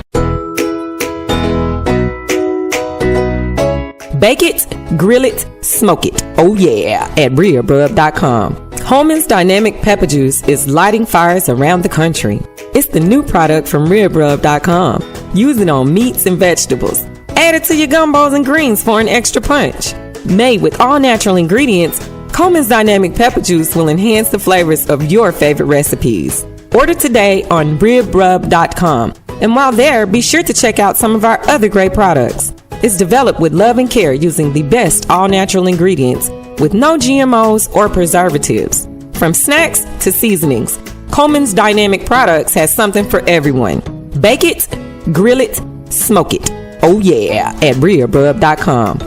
[SPEAKER 9] Bake it, grill it, smoke it. Oh yeah, at RearBrub.com. Holman's Dynamic Pepper Juice is lighting fires around the country. It's the new product from RearBrub.com. Use it on meats and vegetables. Add it to your gumbos and greens for an extra punch. Made with all natural ingredients, Coleman's Dynamic Pepper Juice will enhance the flavors of your favorite recipes. Order today on RearBrub.com. And while there, be sure to check out some of our other great products. It's developed with love and care using the best all-natural ingredients with no GMOs or preservatives. From snacks to seasonings, Coleman's Dynamic Products has something for everyone. Bake it, grill it, smoke it. Oh yeah, at RearBrub.com.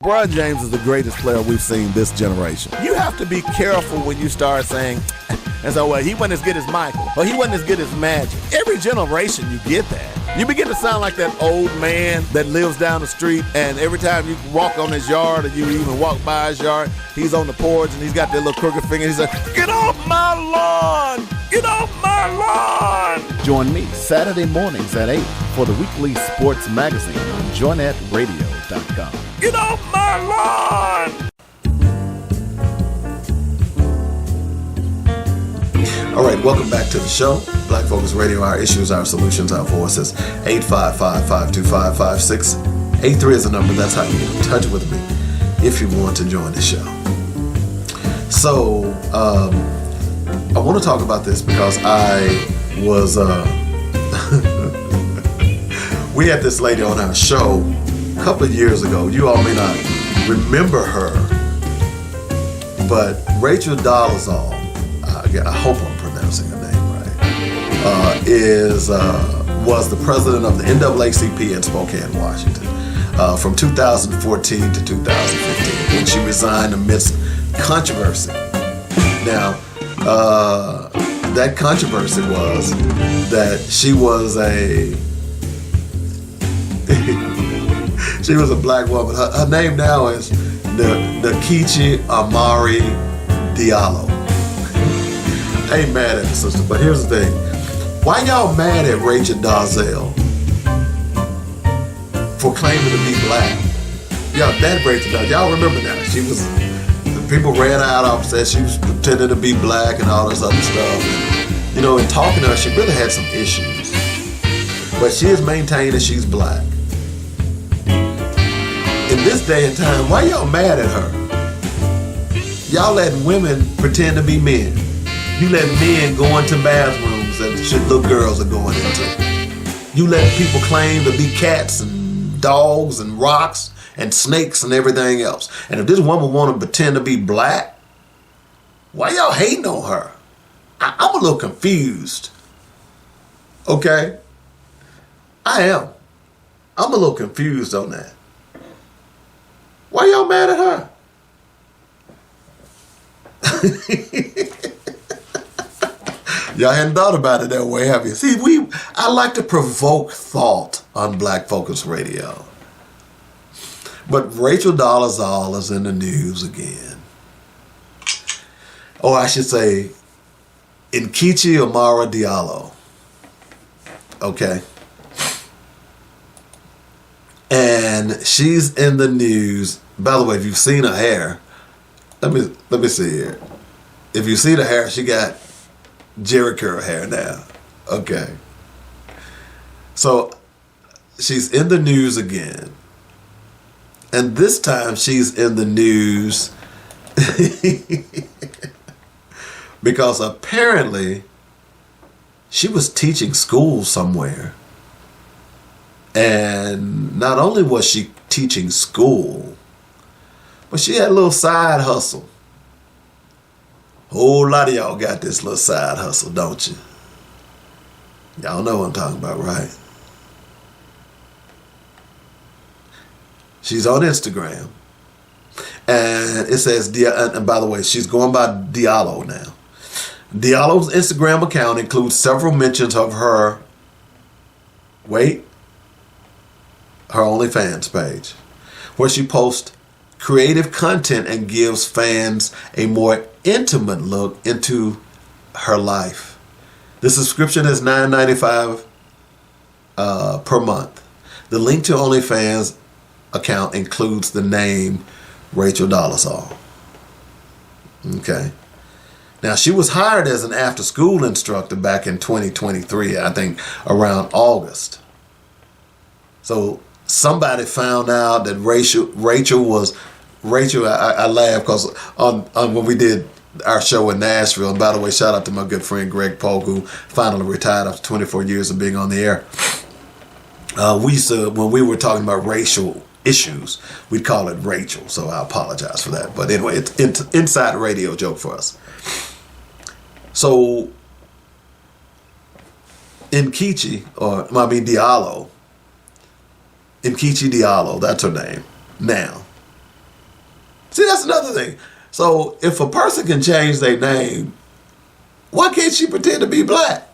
[SPEAKER 2] LeBron James is the greatest player we've seen this generation. You have to be careful when you start saying, and so he wasn't as good as Michael, or he wasn't as good as Magic. Every generation you get that. You begin to sound like that old man that lives down the street, and every time you walk on his yard or you even walk by his yard, he's on the porch and he's got that little crooked finger. He's like, "Get off my lawn! Get off my lawn!" Join me Saturday mornings at 8 for the weekly sports magazine on joinetradio.com. Get off my lawn!
[SPEAKER 3] All right, welcome back to the show. Black Focus Radio, our issues, our solutions, our voices. 855-525-5683 is the number. That's how you get in touch with me if you want to join the show. So, I want to talk about this because I was, we had this lady on our show a couple of years ago. You all may not remember her, but Rachel Dolezal, I hope I'm pronouncing her name right, was the president of the NAACP in Spokane, Washington, from 2014 to 2015, when she resigned amidst controversy. Now, that controversy was that she was a black woman. Her name now is Nkechi Amari Diallo. I ain't mad at the sister, but here's the thing. Why y'all mad at Rachel Dolezal for claiming to be black? Y'all, that Rachel Dolezal, y'all remember that. People ran out and said she was pretending to be black and all this other stuff. And, in talking to her, she really had some issues. But she has maintained that she's black. In this day and time, why y'all mad at her? Y'all letting women pretend to be men. You let men go into bathrooms that little girls are going into. You let people claim to be cats and dogs and rocks and snakes and everything else. And if this woman want to pretend to be black, why y'all hating on her? I'm a little confused. Okay? I am. I'm a little confused on that. Why y'all mad at her? Y'all hadn't thought about it that way, have you? See, I like to provoke thought on Black Focus Radio. But Rachel Dolezal is in the news again. Or I should say, Nkechi Amara Diallo. Okay? And she's in the news. By the way, if you've seen her hair, let me see here. If you see the hair, she got Jerry curl hair now. Okay. So she's in the news again. And this time she's in the news because apparently she was teaching school somewhere. And not only was she teaching school, but she had a little side hustle. Whole lot of y'all got this little side hustle, don't you? Y'all know what I'm talking about, right? She's on Instagram. And it says, and by the way, she's going by Diallo now. Diallo's Instagram account includes several mentions of her OnlyFans page, where she posts creative content and gives fans a more intimate look into her life. The subscription is $9.95 per month. The link to OnlyFans account includes the name Rachel Dolezal. Okay. Now, she was hired as an after-school instructor back in 2023, I think around August. So somebody found out that Rachel, I laugh because on when we did our show in Nashville, and by the way, shout out to my good friend Greg Polk, who finally retired after 24 years of being on the air. We used to, when we were talking about racial issues, we'd call it Rachel, so I apologize for that. But anyway, it's inside radio joke for us. So Nkechi Diallo, that's her name now. See, that's another thing. So if a person can change their name, why can't she pretend to be black?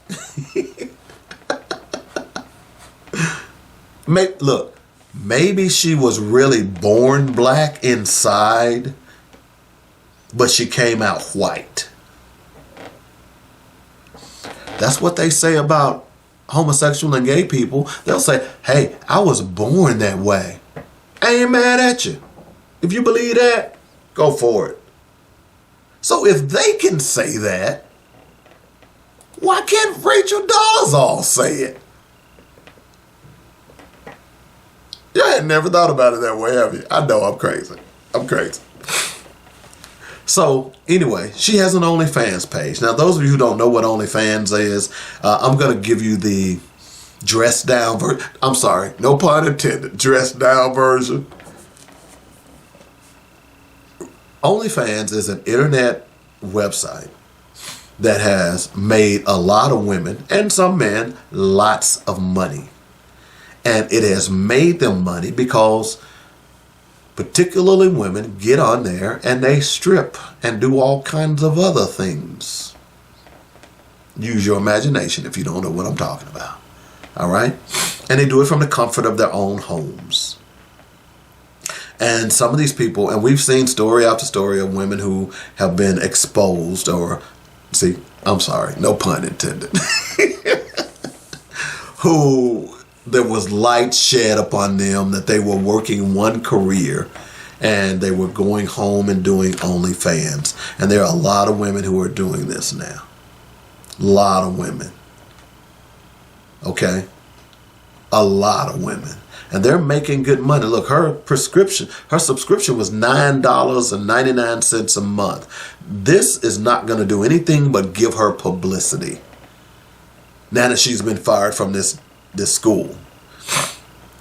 [SPEAKER 3] Look, maybe she was really born black inside, but she came out white. That's what they say about homosexual and gay people. They'll say, hey, I was born that way. I ain't mad at you. If you believe that, go for it. So if they can say that, why can't Rachel Dolezal say it? You had never thought about it that way, have you? I know, I'm crazy. So anyway, she has an OnlyFans page. Now, those of you who don't know what OnlyFans is, I'm going to give you the dressed down version. I'm sorry, no pun intended, dressed down version. OnlyFans is an internet website that has made a lot of women and some men lots of money. And it has made them money because particularly women get on there and they strip and do all kinds of other things. Use your imagination if you don't know what I'm talking about. All right? And they do it from the comfort of their own homes. And some of these people, and we've seen story after story of women who have been exposed or, see, I'm sorry, no pun intended, who there was light shed upon them that they were working one career and they were going home and doing OnlyFans. And there are a lot of women who are doing this now. A lot of women. Okay? A lot of women. And they're making good money. Look, her subscription was $9.99 a month. This is not going to do anything but give her publicity. Now that she's been fired from this school.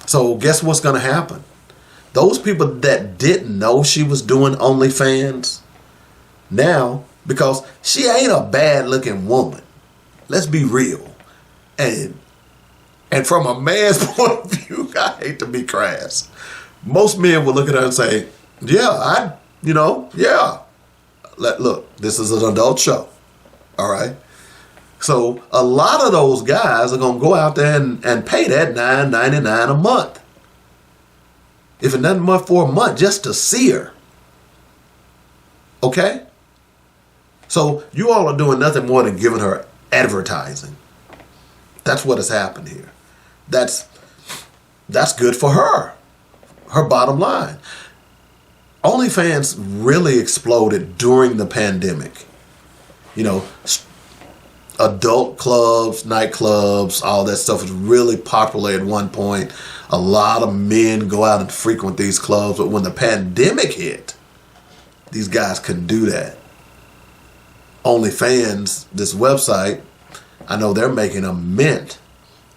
[SPEAKER 3] So guess what's going to happen? Those people that didn't know she was doing OnlyFans, now, because she ain't a bad looking woman. Let's be real. And from a man's point of view, I hate to be crass. Most men will look at her and say, yeah. Look, this is an adult show. All right. So a lot of those guys are going to go out there and pay that $9.99 a month. If it's nothing but for a month, just to see her. Okay? So you all are doing nothing more than giving her advertising. That's what has happened here. That's good for her. Her bottom line. OnlyFans really exploded during the pandemic. You know, adult clubs, nightclubs, all that stuff was really popular at one point. A lot of men go out and frequent these clubs, but when the pandemic hit, these guys couldn't do that. OnlyFans, this website, I know they're making a mint.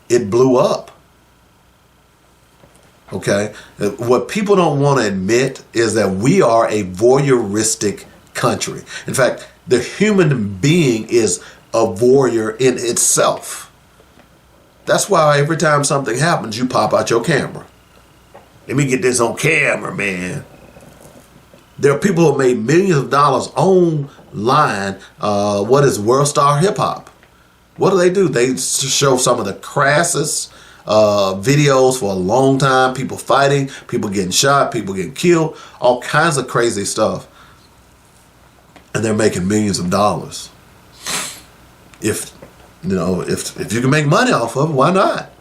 [SPEAKER 3] It blew up. Okay? What people don't want to admit is that we are a voyeuristic country. In fact, the human being is a voyeur in itself. That's why every time something happens, you pop out your camera. Let me get this on camera, man. There are people who made millions of dollars online. What is World Star Hip Hop? What do? They show some of the crassest videos for a long time. People fighting, people getting shot, people getting killed, all kinds of crazy stuff. And they're making millions of dollars. If you can make money off of it, why not?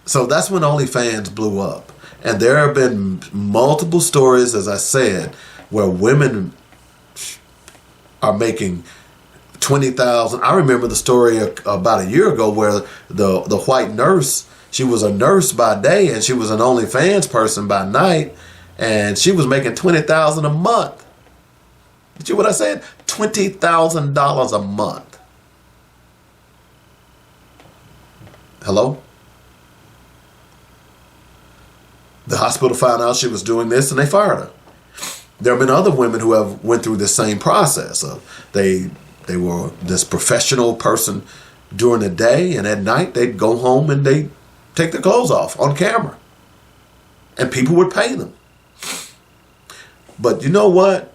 [SPEAKER 3] So that's when OnlyFans blew up. And there have been multiple stories, as I said, where women are making $20,000. I remember the story about a year ago where the white nurse, she was a nurse by day and she was an OnlyFans person by night, and she was making $20,000 a month. Did you hear what I said? $20,000 a month. Hello? The hospital found out she was doing this and they fired her. There have been other women who have went through the same process. They were this professional person during the day, and at night they'd go home and they'd take their clothes off on camera. And people would pay them. But you know what?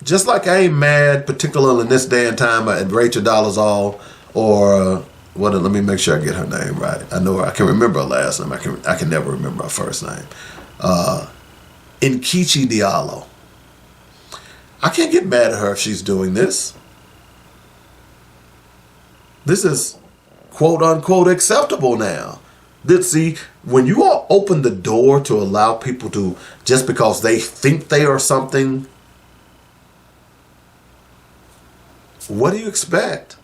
[SPEAKER 3] Just like I ain't mad, particularly in this day and time, at Rachel Dolezal or let me make sure I get her name right. I know her. I can remember her last name. I can never remember her first name. Nkechi Diallo. I can't get mad at her if she's doing this. This is quote unquote acceptable now. See, when you all open the door to allow people to, just because they think they are something, what do you expect?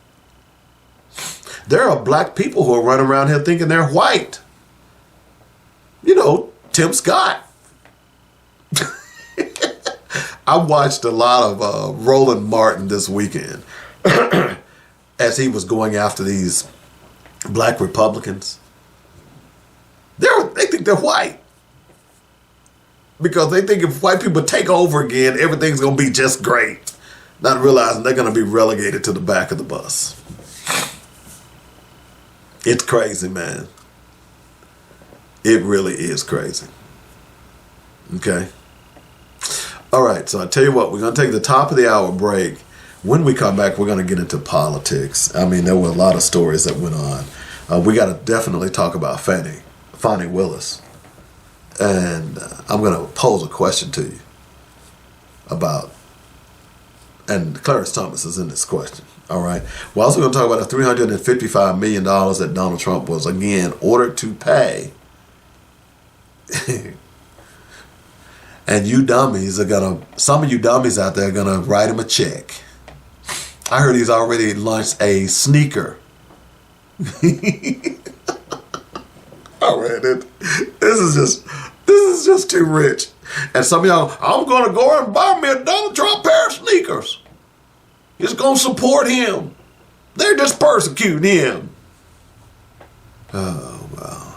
[SPEAKER 3] There are black people who are running around here thinking they're white. You know, Tim Scott. I watched a lot of Roland Martin this weekend as he was going after these black Republicans. They think they're white because they think if white people take over again, everything's going to be just great, not realizing they're going to be relegated to the back of the bus. It's crazy, man. It really is crazy. Okay. All right, so I tell you what, we're going to take the top of the hour break. When we come back, we're going to get into politics. I mean, there were a lot of stories that went on. We got to definitely talk about Fani Willis. And I'm going to pose a question to you about, and Clarence Thomas is in this question. All right. We're also going to talk about the $355 million that Donald Trump was, again, ordered to pay. And you dummies some of you dummies out there are going to write him a check. I heard he's already launched a sneaker. All right. This is just too rich. And some of y'all, I'm going to go and buy me a Donald Trump pair of sneakers. Just going to support him. They're just persecuting him. Oh, wow.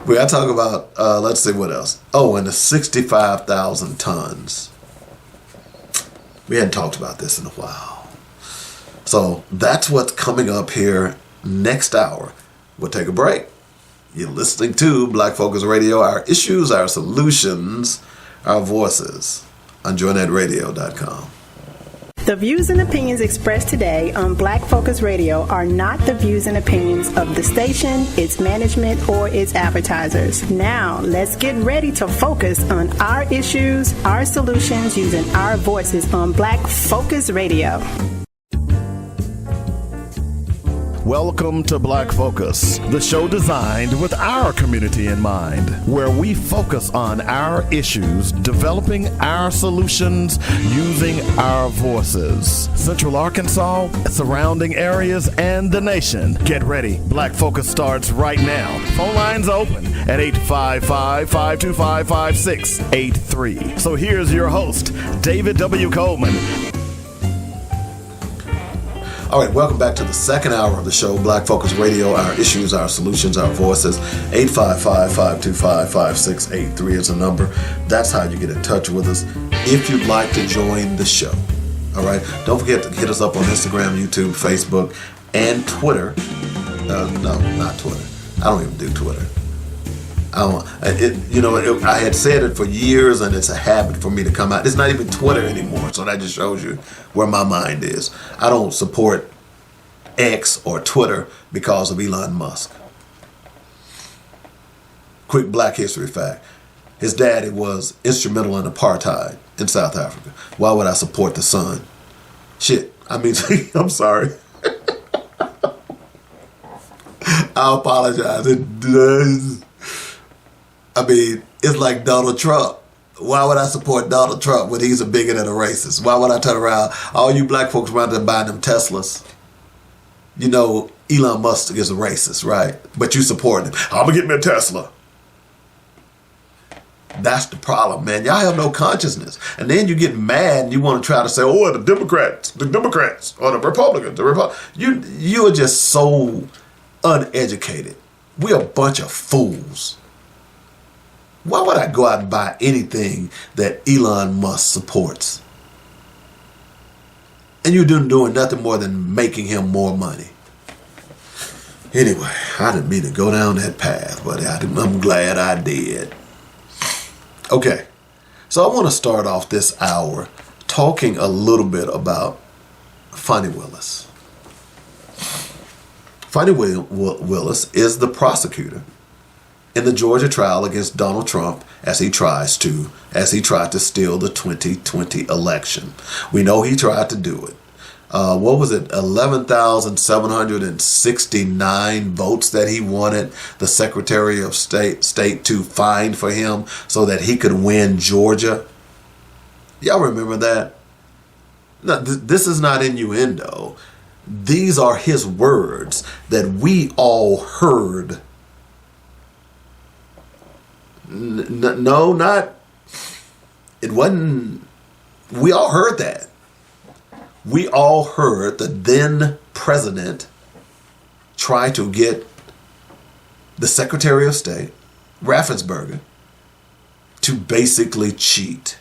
[SPEAKER 3] We got to talk about, let's see what else. Oh, and the 65,000 tons. We hadn't talked about this in a while. So that's what's coming up here next hour. We'll take a break. You're listening to Black Focus Radio, our issues, our solutions, our voices on joynetradio.com.
[SPEAKER 1] The views and opinions expressed today on Black Focus Radio are not the views and opinions of the station, its management, or its advertisers. Now, let's get ready to focus on our issues, our solutions, using our voices on Black Focus Radio.
[SPEAKER 2] Welcome to Black Focus, the show designed with our community in mind, where we focus on our issues, developing our solutions, using our voices. Central Arkansas, surrounding areas, and the nation. Get ready. Black Focus starts right now. Phone lines open at 855-525-5683. So here's your host, David W. Coleman.
[SPEAKER 3] All right, welcome back to the second hour of the show, Black Focus Radio, our issues, our solutions, our voices. 855-525-5683 is the number. That's how you get in touch with us if you'd like to join the show. All right, don't forget to hit us up on Instagram, YouTube, Facebook, and Twitter. No, not Twitter. I don't even do Twitter. I had said it for years, and it's a habit for me to come out. It's not even Twitter anymore, so that just shows you where my mind is. I don't support X or Twitter because of Elon Musk. Quick Black history fact. His daddy was instrumental in apartheid in South Africa. Why would I support the son? Shit. I mean, I'm sorry. I apologize. I mean, it's like Donald Trump. Why would I support Donald Trump when he's a bigot and a racist? Why would I turn around, all you black folks around there buying them Teslas? You know, Elon Musk is a racist, right? But you support him. I'm going to get me a Tesla. That's the problem, man. Y'all have no consciousness. And then you get mad and you want to try to say, oh, the Democrats, or the Republicans, you are just so uneducated. We're a bunch of fools. Why would I go out and buy anything that Elon Musk supports? And you're doing nothing more than making him more money. Anyway, I didn't mean to go down that path, but I'm glad I did. Okay, so I want to start off this hour talking a little bit about Fani Willis. Fani Willis is the prosecutor in the Georgia trial against Donald Trump as he tried to steal the 2020 election. We know he tried to do it. What was it? 11,769 votes that he wanted the Secretary of State to find for him so that he could win Georgia. Y'all remember that? No, this is not innuendo. These are his words that we all heard. No, not. It wasn't. We all heard that. We all heard the then president try to get the Secretary of State, Raffensperger, to basically cheat.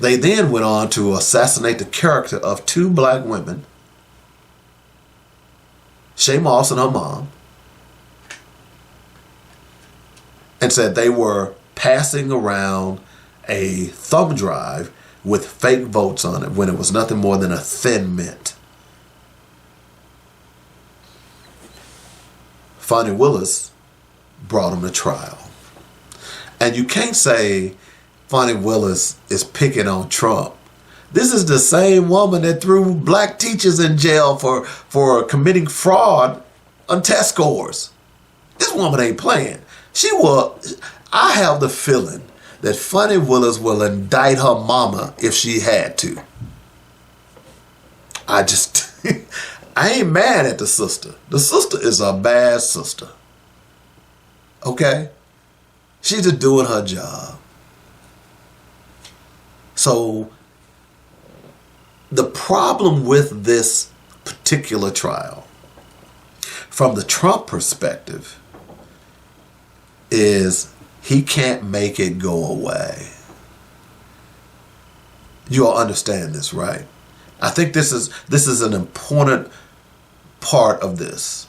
[SPEAKER 3] They then went on to assassinate the character of two black women, Shay Moss and her mom, and said they were passing around a thumb drive with fake votes on it when it was nothing more than a thin mint. Fani Willis brought him to trial. And you can't say Fani Willis is picking on Trump. This is the same woman that threw black teachers in jail for committing fraud on test scores. This woman ain't playing. I have the feeling that Fani Willis will indict her mama if she had to. I ain't mad at the sister. The sister is a bad sister. Okay? She's just doing her job. So, the problem with this particular trial, from the Trump perspective, is he can't make it go away. You all understand this, right? I think this is an important part of this.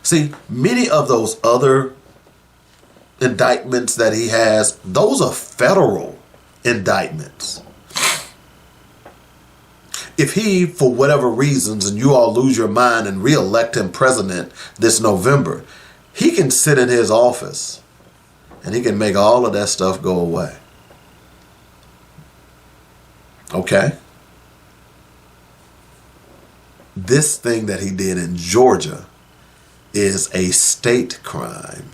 [SPEAKER 3] See, many of those other indictments that he has, those are federal indictments. If he, for whatever reasons, and you all lose your mind and re-elect him president this November, he can sit in his office and he can make all of that stuff go away. Okay? This thing that he did in Georgia is a state crime.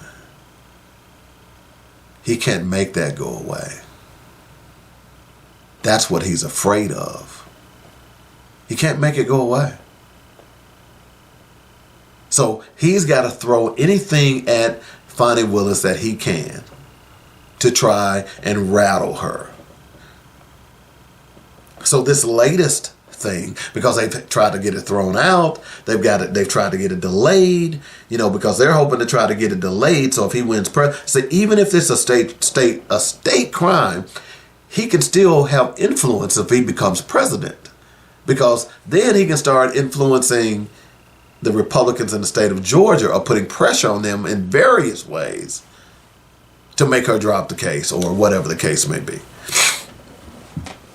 [SPEAKER 3] He can't make that go away. That's what he's afraid of. He can't make it go away. So he's got to throw anything at Fani Willis that he can to try and rattle her. So this latest thing, because they've tried to get it thrown out, they've tried to get it delayed, because they're hoping to try to get it delayed. So if he wins so even if it's a state crime, he can still have influence if he becomes president, because then he can start influencing the Republicans in the state of Georgia, or putting pressure on them in various ways to make her drop the case, or whatever the case may be.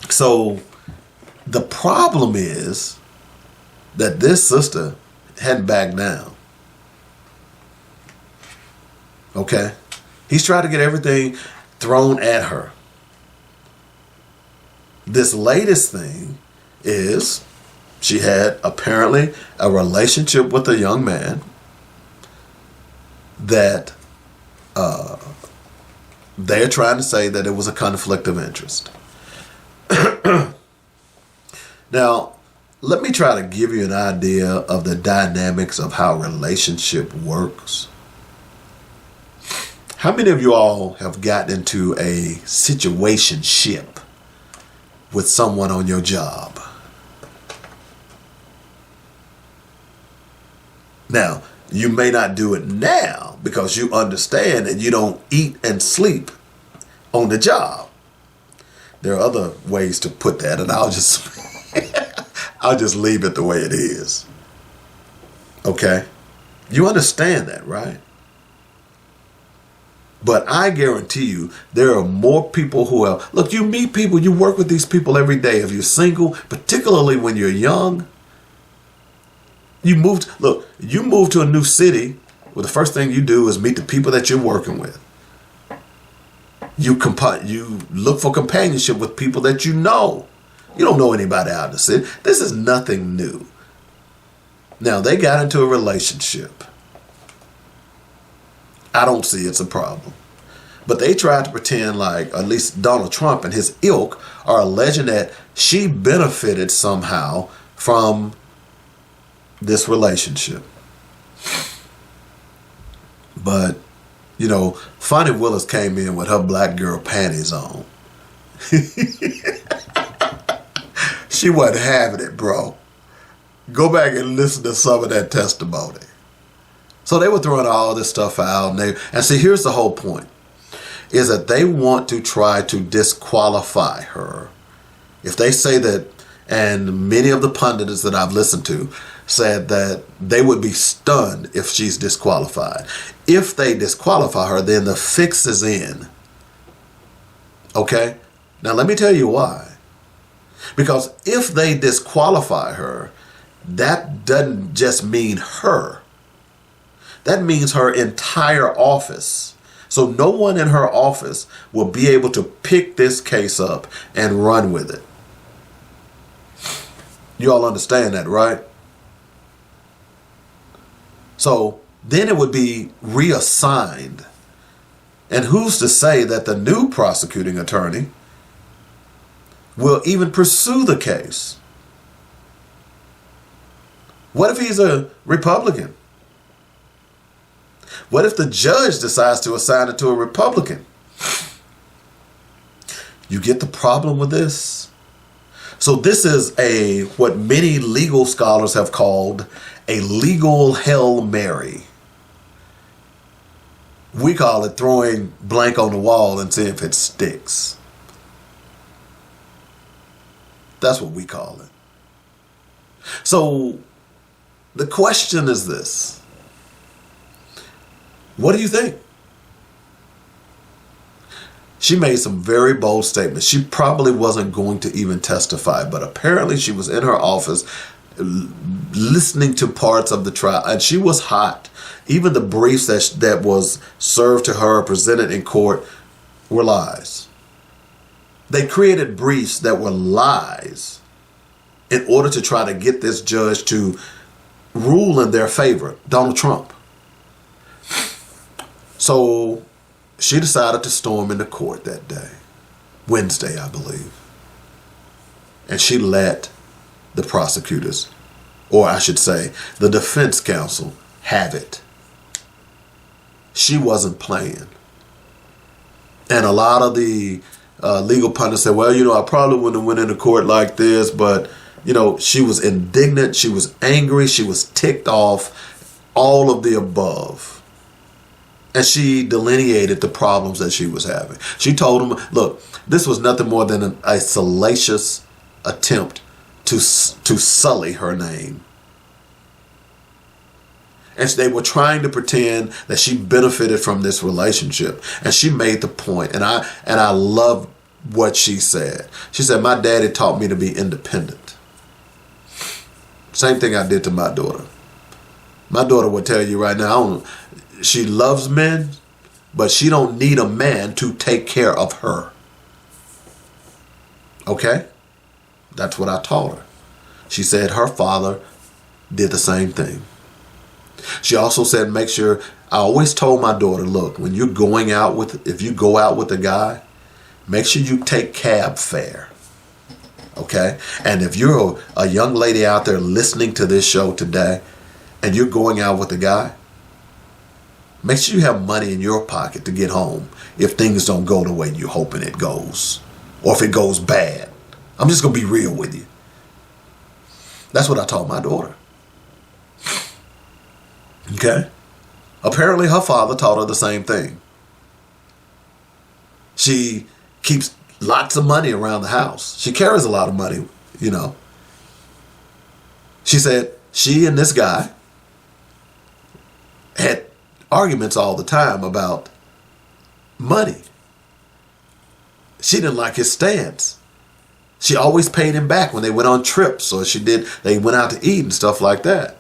[SPEAKER 3] So the problem is that this sister hadn't backed down. Okay? He's tried to get everything thrown at her. This latest thing is she had apparently a relationship with a young man that they're trying to say that it was a conflict of interest. Now, let me try to give you an idea of the dynamics of how relationship works. How many of you all have gotten into a situationship with someone on your job? Now, you may not do it now because you understand that you don't eat and sleep on the job. There are other ways to put that, and I'll just leave it the way it is. Okay? You understand that, right? But I guarantee you, there are more people who have... Look, you meet people, you work with these people every day. If you're single, particularly when you're young, You move to a new city. Well, the first thing you do is meet the people that you're working with. You look for companionship with people that you know. You don't know anybody out in the city. This is nothing new. Now, they got into a relationship. I don't see it's a problem. But they tried to pretend like, at least Donald Trump and his ilk are alleging that she benefited somehow from this relationship. But, Fani Willis came in with her black girl panties on. She wasn't having it, bro. Go back and listen to some of that testimony. So they were throwing all this stuff out. And see, here's the whole point, is that they want to try to disqualify her. If they say that, and many of the pundits that I've listened to said that they would be stunned if she's disqualified. If they disqualify her, then the fix is in. Okay? Now let me tell you why. Because if they disqualify her, that doesn't just mean her. That means her entire office. So no one in her office will be able to pick this case up and run with it. You all understand that, right? So then it would be reassigned. And who's to say that the new prosecuting attorney will even pursue the case? What if he's a Republican? What if the judge decides to assign it to a Republican? You get the problem with this? So this is what many legal scholars have called a legal Hail Mary. We call it throwing blank on the wall and seeing if it sticks. That's what we call it. So the question is this. What do you think? She made some very bold statements. She probably wasn't going to even testify, but apparently she was in her office listening to parts of the trial, and she was hot. Even the briefs that was served to her, presented in court, were lies. They created briefs that were lies in order to try to get this judge to rule in their favor, Donald Trump. So she decided to storm into court that day, Wednesday, I believe. And she let the prosecutors, or I should say, the defense counsel, have it. She wasn't playing. And a lot of the legal pundits said, well, I probably wouldn't have went into court like this, but, she was indignant, she was angry, she was ticked off, all of the above. And she delineated the problems that she was having. She told him, look, this was nothing more than a salacious attempt to sully her name. And they were trying to pretend that she benefited from this relationship. And she made the point, and I love what she said. She said, my daddy taught me to be independent. Same thing I did to my daughter. My daughter would tell you right now, she loves men, but she don't need a man to take care of her. Okay? That's what I taught her. She said her father did the same thing. She also said, make sure, I always told my daughter, look, when you're going out if you go out with a guy, make sure you take cab fare. Okay? And if you're a young lady out there listening to this show today and you're going out with a guy, make sure you have money in your pocket to get home if things don't go the way you're hoping it goes. Or if it goes bad. I'm just going to be real with you. That's what I told my daughter. Okay? Apparently her father taught her the same thing. She keeps lots of money around the house. She carries a lot of money, She said she and this guy had arguments all the time about money. She didn't like his stance. She always paid him back when they went on trips, or they went out to eat and stuff like that.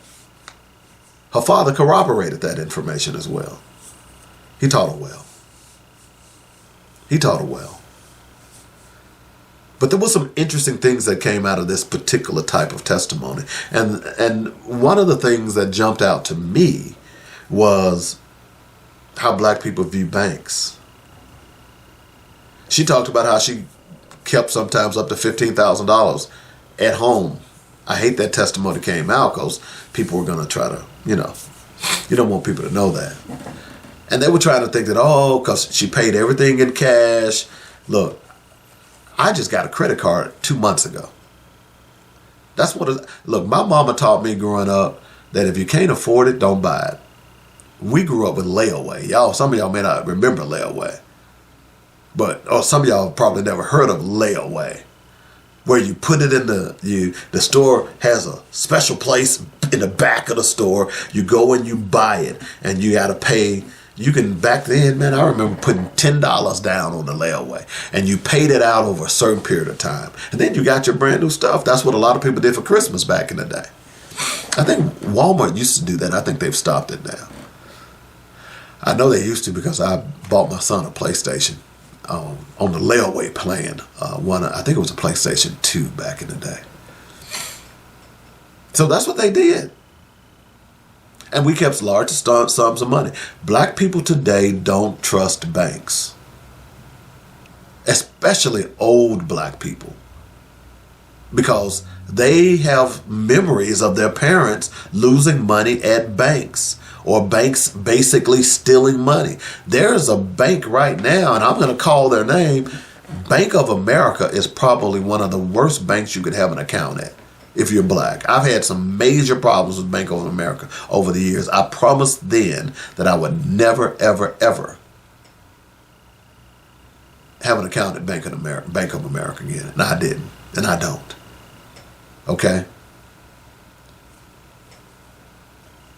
[SPEAKER 3] Her father corroborated that information as well. He taught her well. He taught her well. But there were some interesting things that came out of this particular type of testimony. And one of the things that jumped out to me was how black people view banks. She talked about how she kept sometimes up to $15,000 at home. I hate that testimony came out because people were going to try to, you don't want people to know that. And they were trying to think that, because she paid everything in cash. Look, I just got a credit card 2 months ago. That's look, my mama taught me growing up that if you can't afford it, don't buy it. We grew up with layaway. Some of y'all may not remember layaway. Or some of y'all probably never heard of layaway. Where you put it in the store has a special place in the back of the store. You go and you buy it and you got to pay. You can, back then, man, I remember putting $10 down on the layaway and you paid it out over a certain period of time. And then you got your brand new stuff. That's what a lot of people did for Christmas back in the day. I think Walmart used to do that. I think they've stopped it now. I know they used to because I bought my son a PlayStation on the layaway plan. I think it was a PlayStation 2 back in the day. So that's what they did. And we kept large sums of money. Black people today don't trust banks. Especially old black people. Because they have memories of their parents losing money at banks. Or banks basically stealing money. There's a bank right now, and I'm going to call their name. Bank of America is probably one of the worst banks you could have an account at if you're black. I've had some major problems with Bank of America over the years. I promised then that I would never, ever, ever have an account at Bank of America again. And I didn't, and I don't. Okay?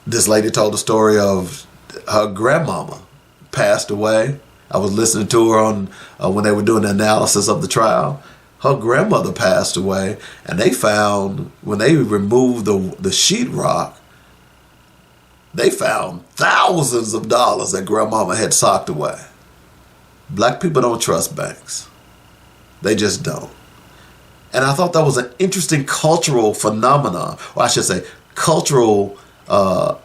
[SPEAKER 3] This lady told the story of her grandmama passed away. I was listening to her on when they were doing the analysis of the trial. Her grandmother passed away, and they found, when they removed the sheetrock, they found thousands of dollars that grandmama had socked away. Black people don't trust banks. They just don't. And I thought that was an interesting cultural phenomenon, or I should say cultural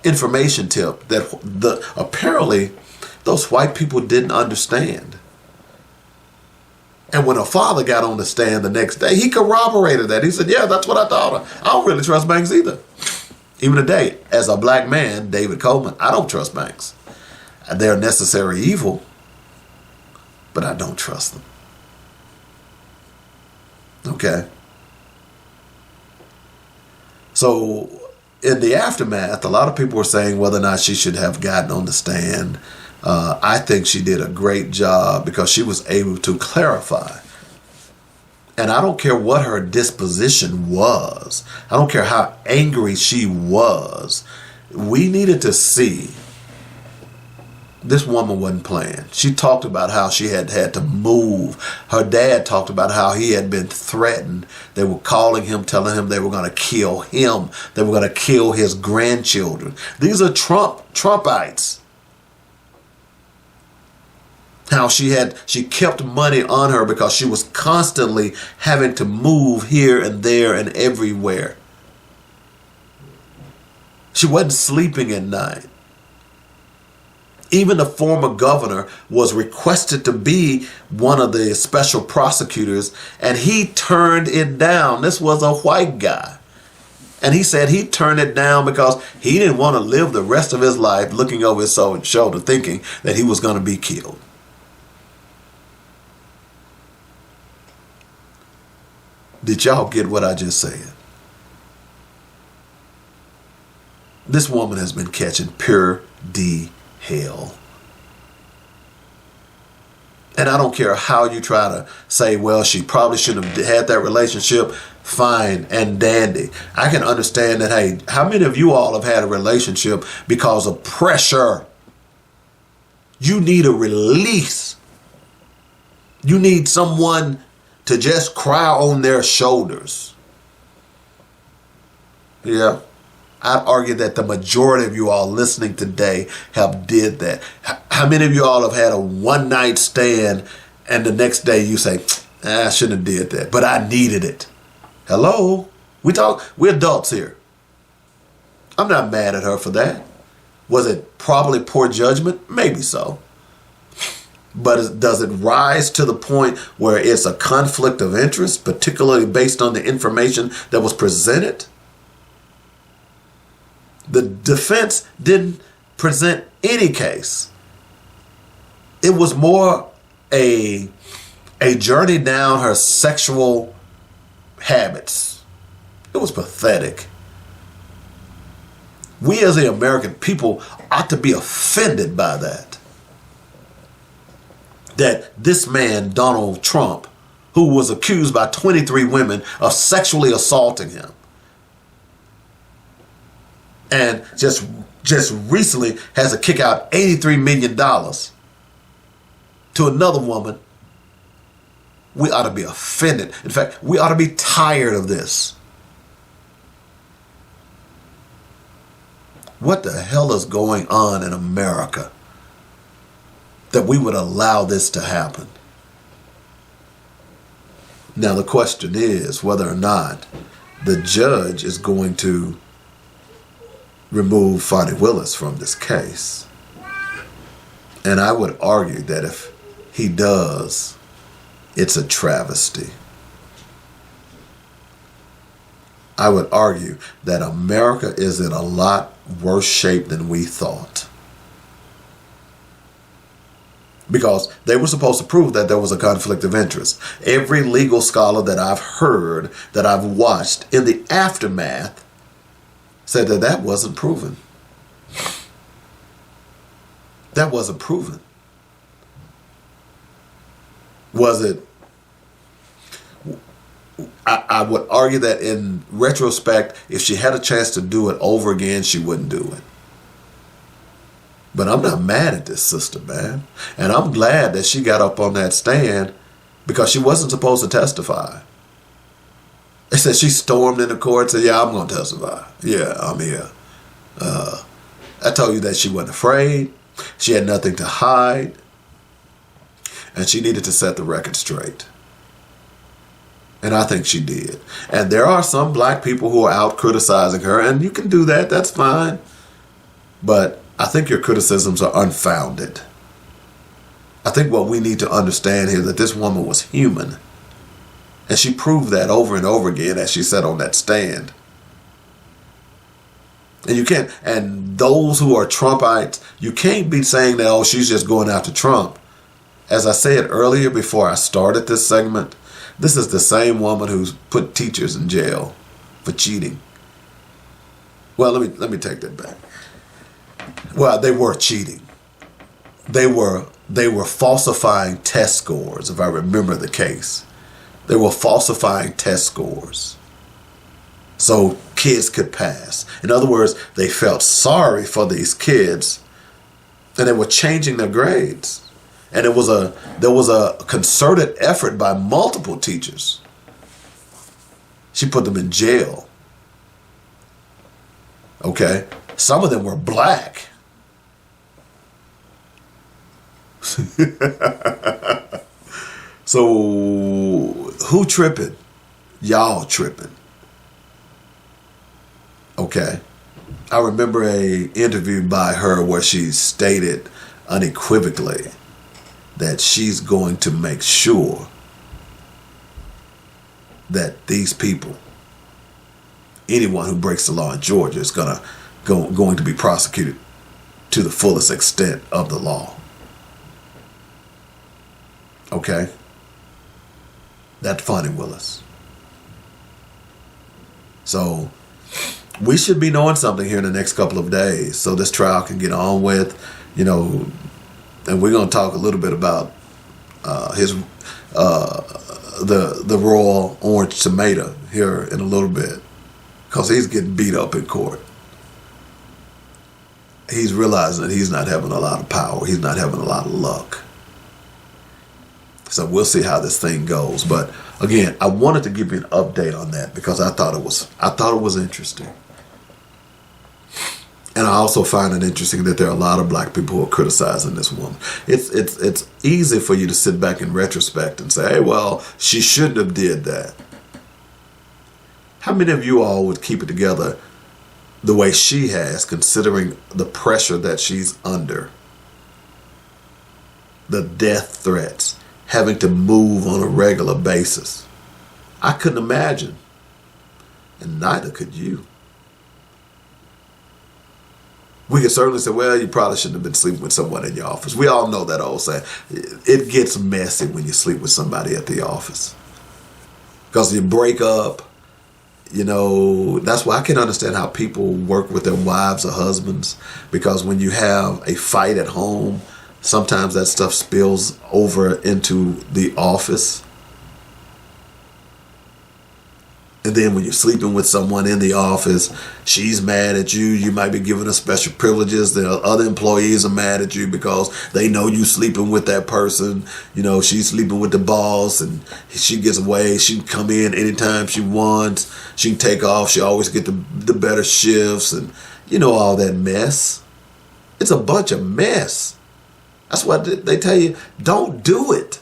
[SPEAKER 3] information tip that apparently those white people didn't understand. And when her father got on the stand the next day, he corroborated that. He said, yeah, that's what I thought. I don't really trust banks either. Even today, as a black man, David Coleman, I don't trust banks. They're necessary evil, but I don't trust them. Okay? So in the aftermath, a lot of people were saying whether or not she should have gotten on the stand. I think she did a great job because she was able to clarify. And I don't care what her disposition was. I don't care how angry she was. We needed to see this woman wasn't playing. She talked about how she had to move. Her dad talked about how he had been threatened. They were calling him, telling him they were going to kill him. They were going to kill his grandchildren. These are Trumpites. How she kept money on her because she was constantly having to move here and there and everywhere. She wasn't sleeping at night. Even the former governor was requested to be one of the special prosecutors, and he turned it down. This was a white guy. And he said he turned it down because he didn't want to live the rest of his life looking over his shoulder thinking that he was going to be killed. Did y'all get what I just said? This woman has been catching pure D hell. And I don't care how you try to say, well, she probably shouldn't have had that relationship. Fine and dandy. I can understand that. Hey, how many of you all have had a relationship because of pressure? You need a release. You need someone to just cry on their shoulders. Yeah, I'd argue that the majority of you all listening today have did that. How many of you all have had a one-night stand and the next day you say, I shouldn't have did that, but I needed it? Hello? We're adults here. I'm not mad at her for that. Was it probably poor judgment? Maybe so. But does it rise to the point where it's a conflict of interest, particularly based on the information that was presented? The defense didn't present any case. It was more a journey down her sexual habits. It was pathetic. We as the American people ought to be offended by that. That this man, Donald Trump, who was accused by 23 women of sexually assaulting him, and just recently has to kick out $83 million to another woman, we ought to be offended. In fact, we ought to be tired of this. What the hell is going on in America that we would allow this to happen? Now the question is whether or not the judge is going to remove Fani Willis from this case. And I would argue that if he does, it's a travesty. I would argue that America is in a lot worse shape than we thought. Because they were supposed to prove that there was a conflict of interest. Every legal scholar that I've heard, that I've watched in the aftermath, said that that wasn't proven. That wasn't proven. Was it? I would argue that in retrospect, if she had a chance to do it over again, she wouldn't do it. But I'm not mad at this sister, man. And I'm glad that she got up on that stand because she wasn't supposed to testify. They said she stormed into court and said, yeah, I'm going to testify. Yeah, I'm here. I told you that she wasn't afraid. She had nothing to hide. And she needed to set the record straight. And I think she did. And there are some black people who are out criticizing her, and you can do that. That's fine. But I think your criticisms are unfounded. I think what we need to understand here is that this woman was human. And she proved that over and over again as she sat on that stand. And you can't, and those who are Trumpites, you can't be saying that, oh, she's just going after Trump. As I said earlier before I started this segment, this is the same woman who's put teachers in jail for cheating. Well, let me take that back. Well, they were cheating. They were falsifying test scores, if I remember the case. They were falsifying test scores so kids could pass. In other words, they felt sorry for these kids and they were changing their grades. And there was a concerted effort by multiple teachers. She put them in jail. Okay? Some of them were black. So who tripping? Y'all tripping. Okay. I remember an interview by her where she stated unequivocally that she's going to make sure that these people, anyone who breaks the law in Georgia, is going to be prosecuted to the fullest extent of the law. Okay? That's Fani Willis. So we should be knowing something here in the next couple of days so this trial can get on with, and we're going to talk a little bit about the Royal Orange Tomato here in a little bit, because he's getting beat up in court. He's realizing that he's not having a lot of power. He's not having a lot of luck. So we'll see how this thing goes. But again, I wanted to give you an update on that because I thought it was interesting. And I also find it interesting that there are a lot of black people who are criticizing this woman. It's easy for you to sit back in retrospect and say, hey, well, she shouldn't have did that. How many of you all would keep it together the way she has, considering the pressure that she's under? The death threats, having to move on a regular basis. I couldn't imagine. And neither could you. We could certainly say, well, you probably shouldn't have been sleeping with someone in your office. We all know that old saying. It gets messy when you sleep with somebody at the office. Because you break up, that's why I can understand how people work with their wives or husbands. Because when you have a fight at home, sometimes that stuff spills over into the office. And then when you're sleeping with someone in the office, she's mad at you. You might be giving her special privileges. The other employees are mad at you because they know you sleeping with that person. She's sleeping with the boss and she gets away. She can come in anytime she wants. She can take off. She always get the better shifts and all that mess. It's a bunch of mess. That's why they tell you, don't do it.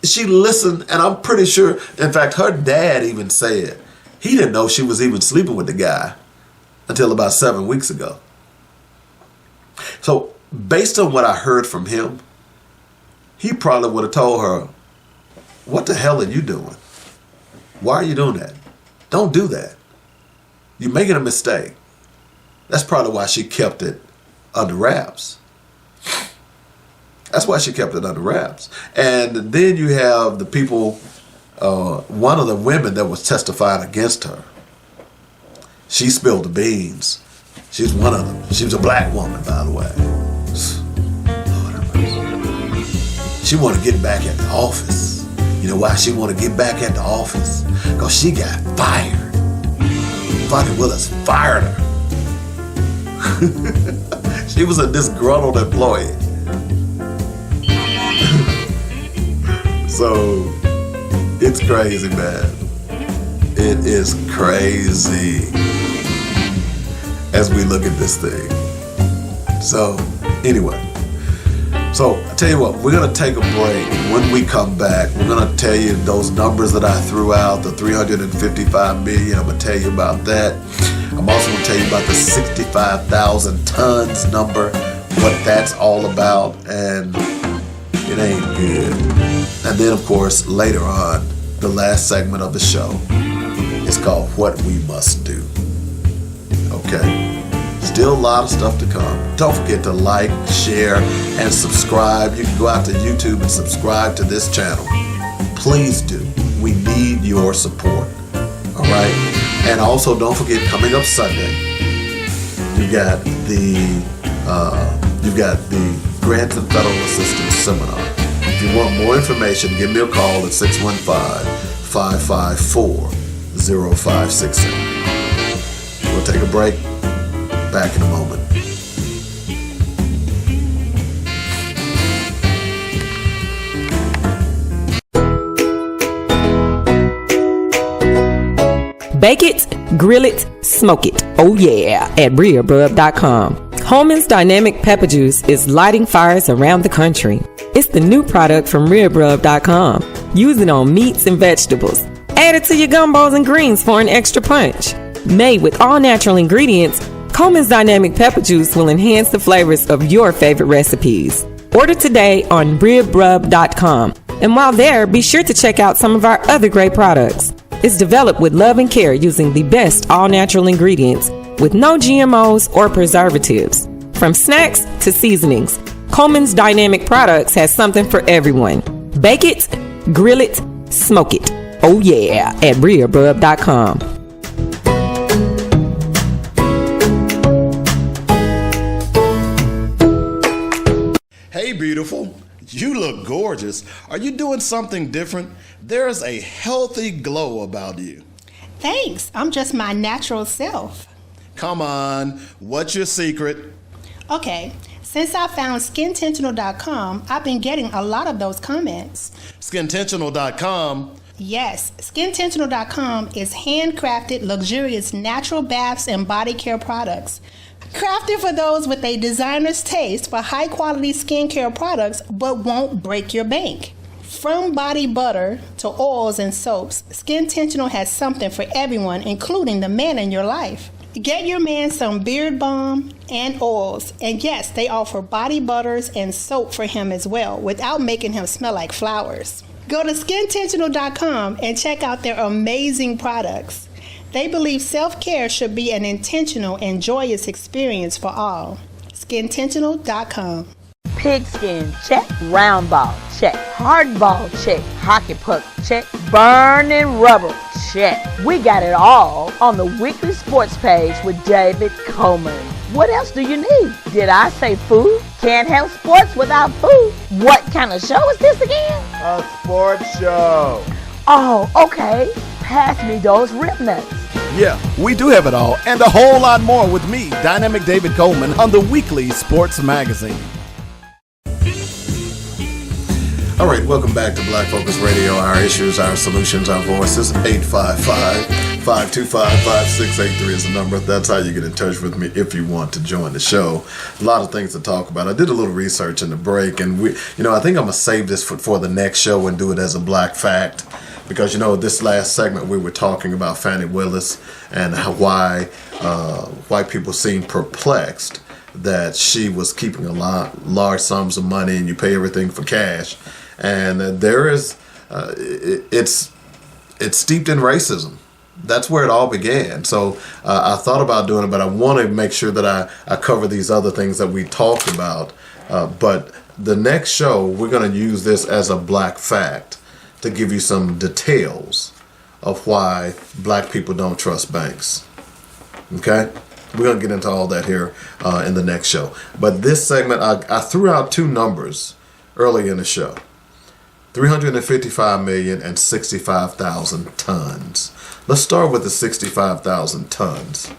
[SPEAKER 3] She listened, and I'm pretty sure, in fact, her dad even said he didn't know she was even sleeping with the guy until about 7 weeks ago. So based on what I heard from him, he probably would have told her, what the hell are you doing? Why are you doing that? Don't do that. You're making a mistake. That's probably why she kept it under wraps. That's why she kept it under wraps. And then you have the people, one of the women that was testifying against her. She spilled the beans. She's one of them. She was a black woman, by the way. Lord have mercy. She wanted to get back at the office. You know why she wanted to get back at the office? Because she got fired. Fani Willis fired her. She was a disgruntled employee. So, it's crazy, man. It is crazy as we look at this thing. So, anyway. So, I tell you what, we're going to take a break. When we come back, we're going to tell you those numbers that I threw out, the 355 million. I'm going to tell you about that. I'm also going to tell you about the 65,000 tons number, what that's all about, and it ain't good. And then, of course, later on, the last segment of the show is called What We Must Do. Okay? Still a lot of stuff to come. Don't forget to like, share, and subscribe. You can go out to YouTube and subscribe to this channel. Please do. We need your support. All right? And also, don't forget, coming up Sunday, you've got the Grants and Federal Assistance Seminar. If you want more information, give me a call at 615-554-0567. We'll take a break. Back in a moment.
[SPEAKER 9] Bake it, grill it, smoke it. Oh yeah, at RearBrub.com. Holman's Dynamic Pepper Juice is lighting fires around the country. It's the new product from RearBrub.com. Use it on meats and vegetables. Add it to your gumbos and greens for an extra punch. Made with all natural ingredients, Coleman's Dynamic Pepper Juice will enhance the flavors of your favorite recipes. Order today on RearBrub.com. And while there, be sure to check out some of our other great products. It's developed with love and care using the best all-natural ingredients with no GMOs or preservatives. From snacks to seasonings, Coleman's Dynamic Products has something for everyone. Bake it, grill it, smoke it. Oh yeah, at RearBrub.com.
[SPEAKER 2] Hey, beautiful. You look gorgeous. Are you doing something different? There's a healthy glow about you.
[SPEAKER 1] Thanks. I'm just my natural self.
[SPEAKER 2] Come on. What's your secret?
[SPEAKER 1] Okay. Since I found SkinTentional.com, I've been getting a lot of those comments.
[SPEAKER 2] SkinTentional.com?
[SPEAKER 1] Yes, SkinTentional.com is handcrafted, luxurious natural baths and body care products. Crafted for those with a designer's taste for high-quality skincare products but won't break your bank. From body butter to oils and soaps, SkinTentional has something for everyone, including the man in your life. Get your man some beard balm and oils. And yes, they offer body butters and soap for him as well, without making him smell like flowers. Go to SkinTentional.com and check out their amazing products. They believe self-care should be an intentional and joyous experience for all. SkinTentional.com.
[SPEAKER 10] Pigskin, check. Round ball, check. Hard ball, check. Hockey puck, check. Burning rubber, check. We got it all on the weekly sports page with David Coleman. What else do you need? Did I say food? Can't have sports without food. What kind of show is this again?
[SPEAKER 7] A sports show.
[SPEAKER 10] Oh, okay. Pass me those rib nuts.
[SPEAKER 2] Yeah, we do have it all and a whole lot more with me, Dynamic David Coleman, on the weekly sports magazine.
[SPEAKER 3] All right, welcome back to Black Focus Radio. Our issues, our solutions, our voices. 855-525-5683 is the number. That's how you get in touch with me if you want to join the show. A lot of things to talk about. I did a little research in the break, and I think I'm going to save this for the next show and do it as a black fact. Because, this last segment we were talking about Fani Willis and why white people seem perplexed that she was keeping large sums of money and you pay everything for cash. And there is, it's steeped in racism. That's where it all began. So I thought about doing it, but I want to make sure that I cover these other things that we talked about. But the next show, we're going to use this as a black fact to give you some details of why black people don't trust banks. Okay? We're going to get into all that here in the next show. But this segment, I threw out two numbers early in the show. 355 million and 65,000 tons. Let's start with the 65,000 tons.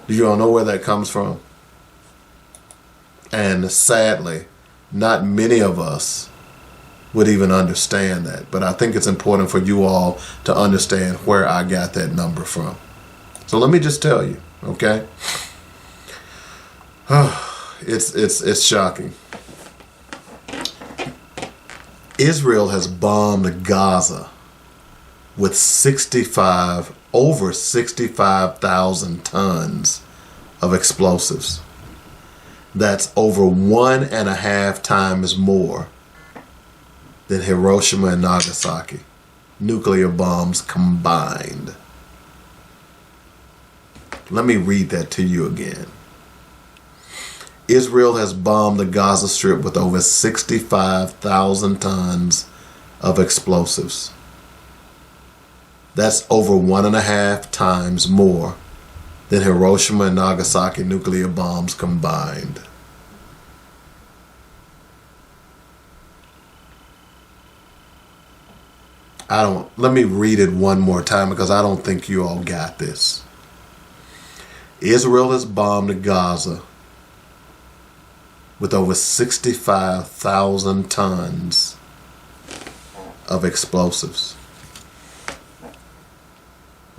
[SPEAKER 3] Do you all know where that comes from? And sadly, not many of us would even understand that. But I think it's important for you all to understand where I got that number from. So let me just tell you, okay? It's shocking. Israel has bombed Gaza with over 65,000 tons of explosives. That's over 1.5 times more than Hiroshima and Nagasaki nuclear bombs combined. Let me read that to you again. Israel has bombed the Gaza Strip with over 65,000 tons of explosives. That's over 1.5 times more than Hiroshima and Nagasaki nuclear bombs combined. Let me read it one more time because I don't think you all got this. Israel has bombed Gaza with over 65,000 tons of explosives.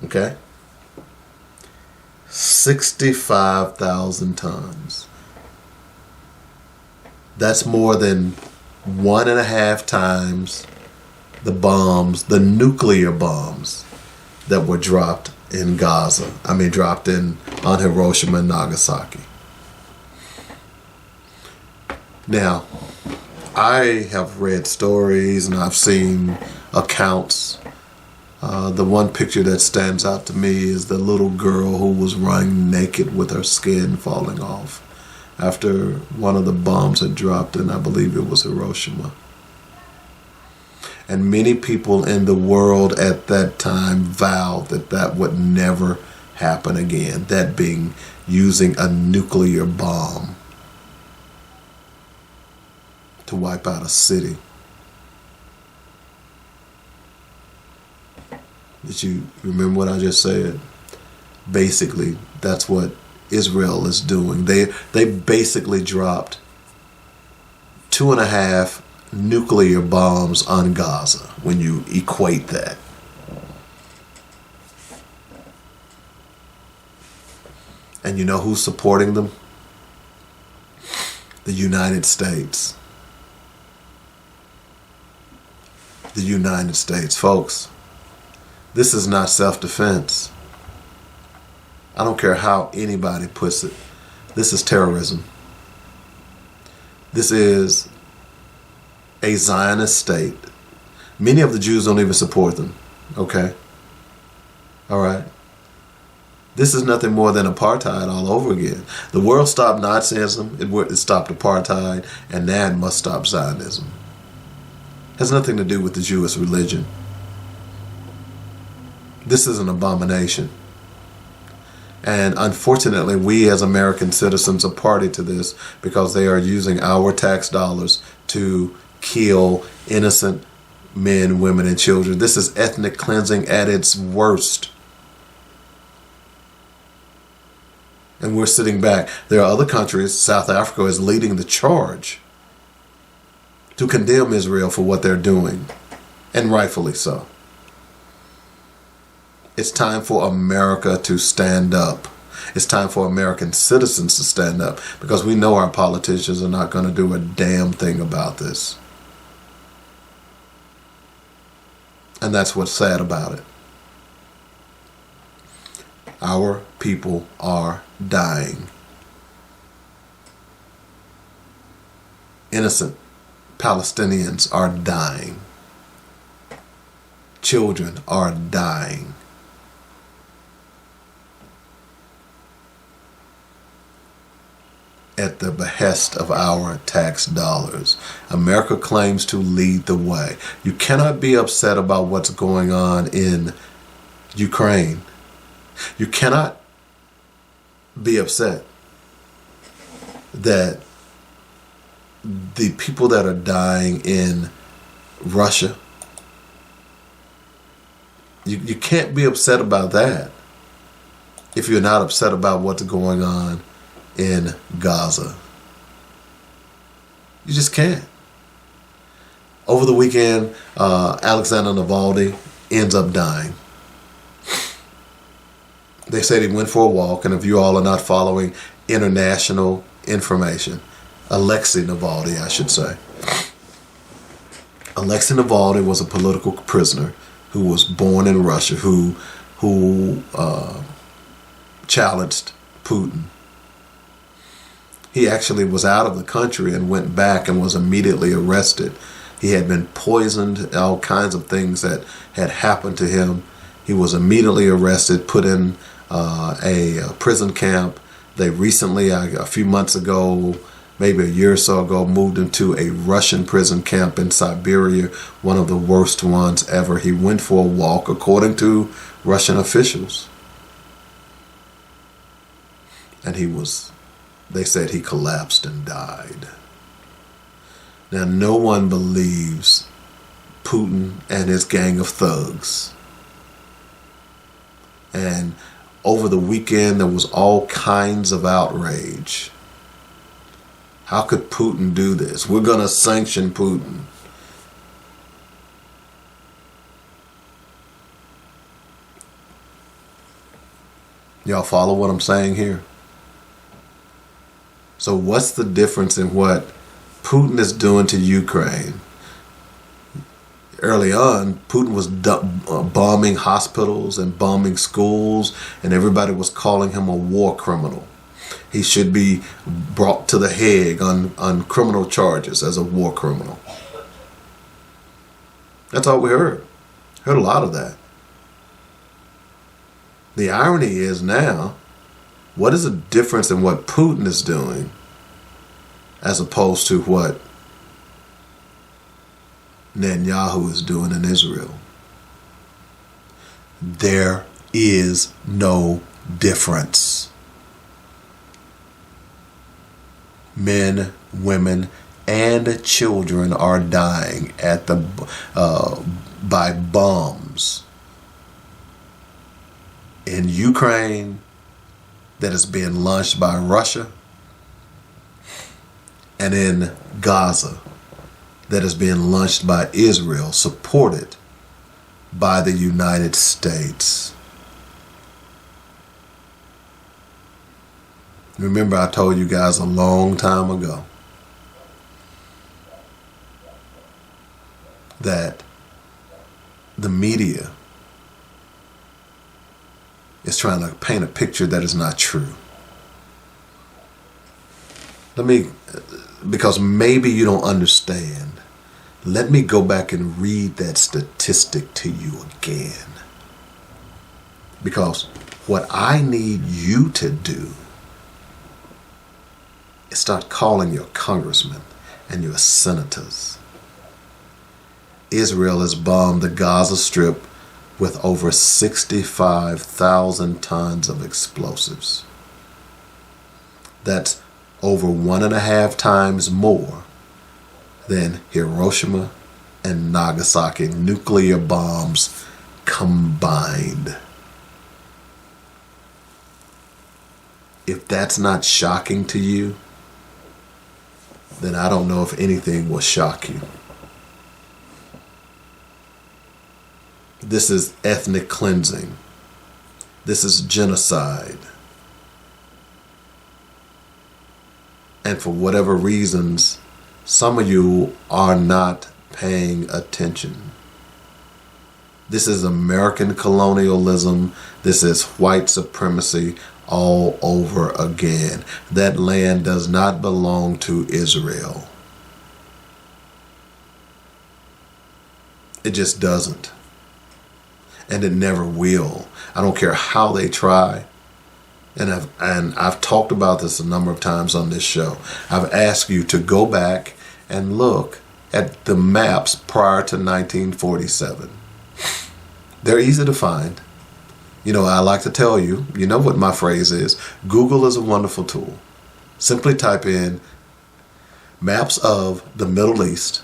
[SPEAKER 3] Okay? 65,000 tons. That's more than 1.5 times the nuclear bombs that were dropped in Gaza. Dropped on Hiroshima and Nagasaki. Now, I have read stories and I've seen accounts. The one picture that stands out to me is the little girl who was running naked with her skin falling off after one of the bombs had dropped in, I believe it was Hiroshima. And many people in the world at that time vowed that would never happen again. That being using a nuclear bomb to wipe out a city. Did you remember what I just said? Basically, that's what Israel is doing. They basically dropped 2.5 nuclear bombs on Gaza when you equate that. And you know who's supporting them? The United States. The United States. Folks, this is not self-defense. I don't care how anybody puts it. This is terrorism. This is a Zionist state. Many of the Jews don't even support them. Okay? All right? This is nothing more than apartheid all over again. The world stopped Nazism, it stopped apartheid, and now it must stop Zionism. It has nothing to do with the Jewish religion. This is an abomination. And unfortunately, we as American citizens are party to this because they are using our tax dollars to kill innocent men, women, and children. This is ethnic cleansing at its worst. And we're sitting back. There are other countries, South Africa is leading the charge to condemn Israel for what they're doing, and rightfully so. It's time for America to stand up. It's time for American citizens to stand up because we know our politicians are not going to do a damn thing about this. And that's what's sad about it. Our people are dying. Innocent Palestinians are dying. Children are dying. At the behest of our tax dollars. America claims to lead the way. You cannot be upset about what's going on in Ukraine. You cannot be upset that the people that are dying in Russia, you can't be upset about that if you're not upset about what's going on in Gaza. You just can't. Over the weekend, Alexander Navalny ends up dying. They said he went for a walk, and if you all are not following international information, Alexei Navalny, I should say. Alexei Navalny was a political prisoner who was born in Russia, who challenged Putin. He actually was out of the country and went back and was immediately arrested. He had been poisoned, all kinds of things that had happened to him. He was immediately arrested, put in a prison camp. They recently, a few months ago, maybe a year or so ago, moved him to a Russian prison camp in Siberia, one of the worst ones ever. He went for a walk, according to Russian officials. And they said he collapsed and died. Now, no one believes Putin and his gang of thugs. And over the weekend, there was all kinds of outrage. How could Putin do this? We're going to sanction Putin. Y'all follow what I'm saying here? So what's the difference in what Putin is doing to Ukraine? Early on, Putin was bombing hospitals and bombing schools, and everybody was calling him a war criminal. He should be brought to the Hague on criminal charges as a war criminal. That's all we heard. Heard a lot of that. The irony is now, what is the difference in what Putin is doing as opposed to what Netanyahu is doing in Israel? There is no difference. Men, women, and children are dying by bombs in Ukraine that is being launched by Russia, and in Gaza that is being launched by Israel, supported by the United States. Remember, I told you guys a long time ago that the media is trying to paint a picture that is not true. Because maybe you don't understand, let me go back and read that statistic to you again. Because what I need you to do is start calling your congressmen and your senators. Israel has bombed the Gaza Strip with over 65,000 tons of explosives. That's over 1.5 times more than Hiroshima and Nagasaki nuclear bombs combined. If that's not shocking to you, then I don't know if anything will shock you. This is ethnic cleansing. This is genocide. And for whatever reasons, some of you are not paying attention. This is American colonialism. This is white supremacy all over again. That land does not belong to Israel. It just doesn't. And it never will. I don't care how they try. And I've talked about this a number of times on this show. I've asked you to go back and look at the maps prior to 1947. They're easy to find. You know, I like to tell you, you know what my phrase is. Google is a wonderful tool. Simply type in maps of the Middle East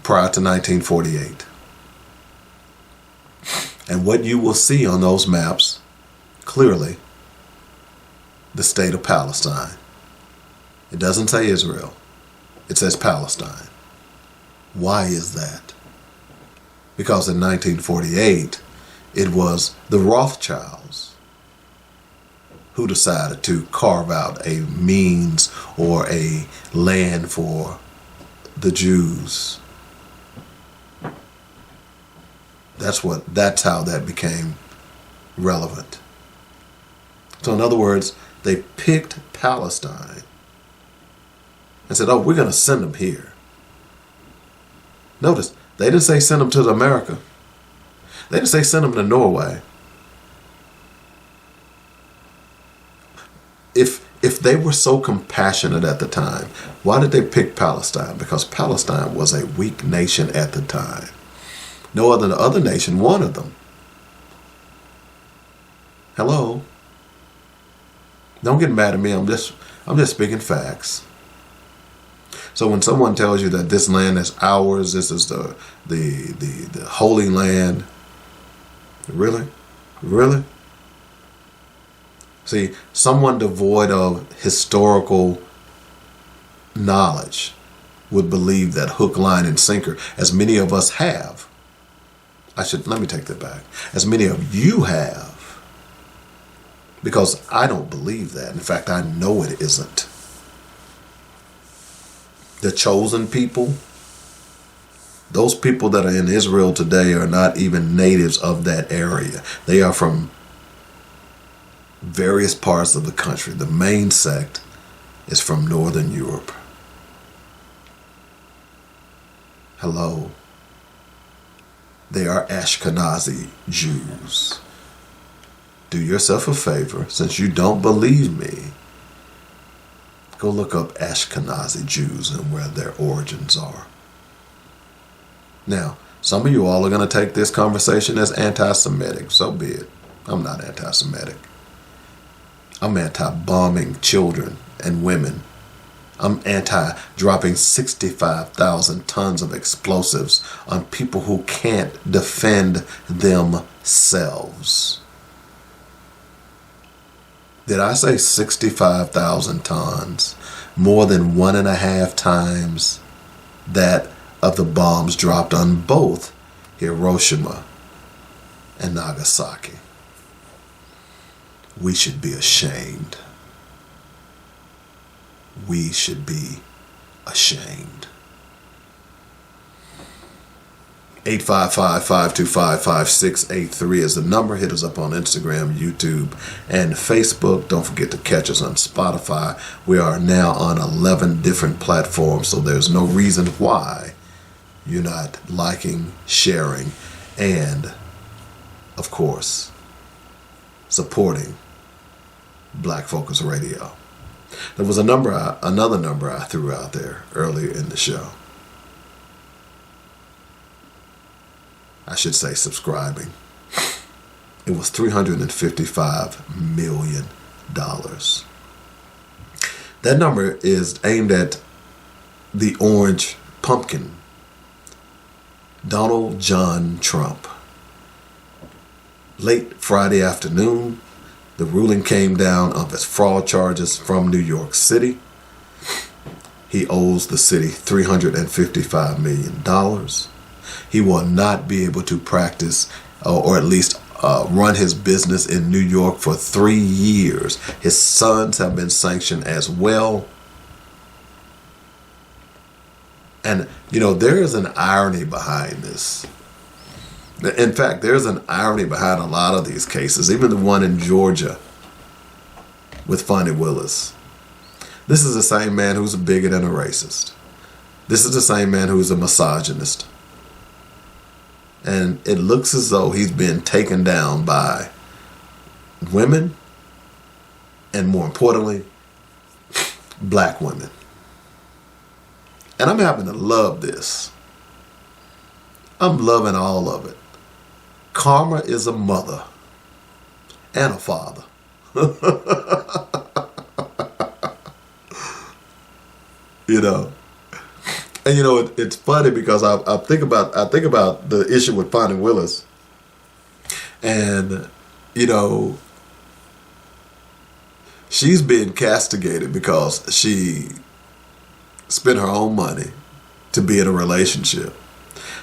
[SPEAKER 3] prior to 1948. And what you will see on those maps, clearly, the state of Palestine. It doesn't say Israel. It says Palestine. Why is that? Because in 1948, it was the Rothschilds who decided to carve out a means or a land for the Jews. That's how that became relevant. So in other words, they picked Palestine and said, oh, we're going to send them here. Notice, they didn't say send them to America. They didn't say send them to Norway. If they were so compassionate at the time, why did they pick Palestine? Because Palestine was a weak nation at the time. No other nation wanted them. Hello? Don't get mad at me. I'm just speaking facts. So when someone tells you that this land is ours, this is the Holy Land, really? See, someone devoid of historical knowledge would believe that hook, line, and sinker, as many of us have. Let me take that back. As many of you have. Because I don't believe that. In fact, I know it isn't. The chosen people, those people that are in Israel today are not even natives of that area. They are from various parts of the country. The main sect is from Northern Europe. Hello. They are Ashkenazi Jews. Do yourself a favor, since you don't believe me, go look up Ashkenazi Jews and where their origins are. Now, some of you all are going to take this conversation as anti-Semitic. So be it. I'm not anti-Semitic. I'm anti-bombing children and women. I'm anti-dropping 65,000 tons of explosives on people who can't defend themselves. Did I say 65,000 tons? More than 1.5 times that of the bombs dropped on both Hiroshima and Nagasaki. We should be ashamed. We should be ashamed. 855-525-5683 is the number. Hit us up on Instagram, YouTube, and Facebook. Don't forget to catch us on Spotify. We are now on 11 different platforms, so there's no reason why you're not liking, sharing, and, of course, supporting Black Focus Radio. There was another number I threw out there earlier in the show. I should say subscribing. It was $355 million. That number is aimed at the orange pumpkin, Donald John Trump. Late Friday afternoon, the ruling came down of his fraud charges from New York City. He owes the city $355 million. He will not be able to practice or at least run his business in New York for 3 years. His sons have been sanctioned as well. And, there is an irony behind this. In fact, there's an irony behind a lot of these cases, even the one in Georgia with Fani Willis. This is the same man who's a bigot and a racist. This is the same man who's a misogynist. And it looks as though he's been taken down by women and, more importantly, black women. And I'm happen to love this. I'm loving all of it. Karma is a mother and a father. And it's funny because I think about the issue with Fani Willis, and she's being castigated because she spent her own money to be in a relationship.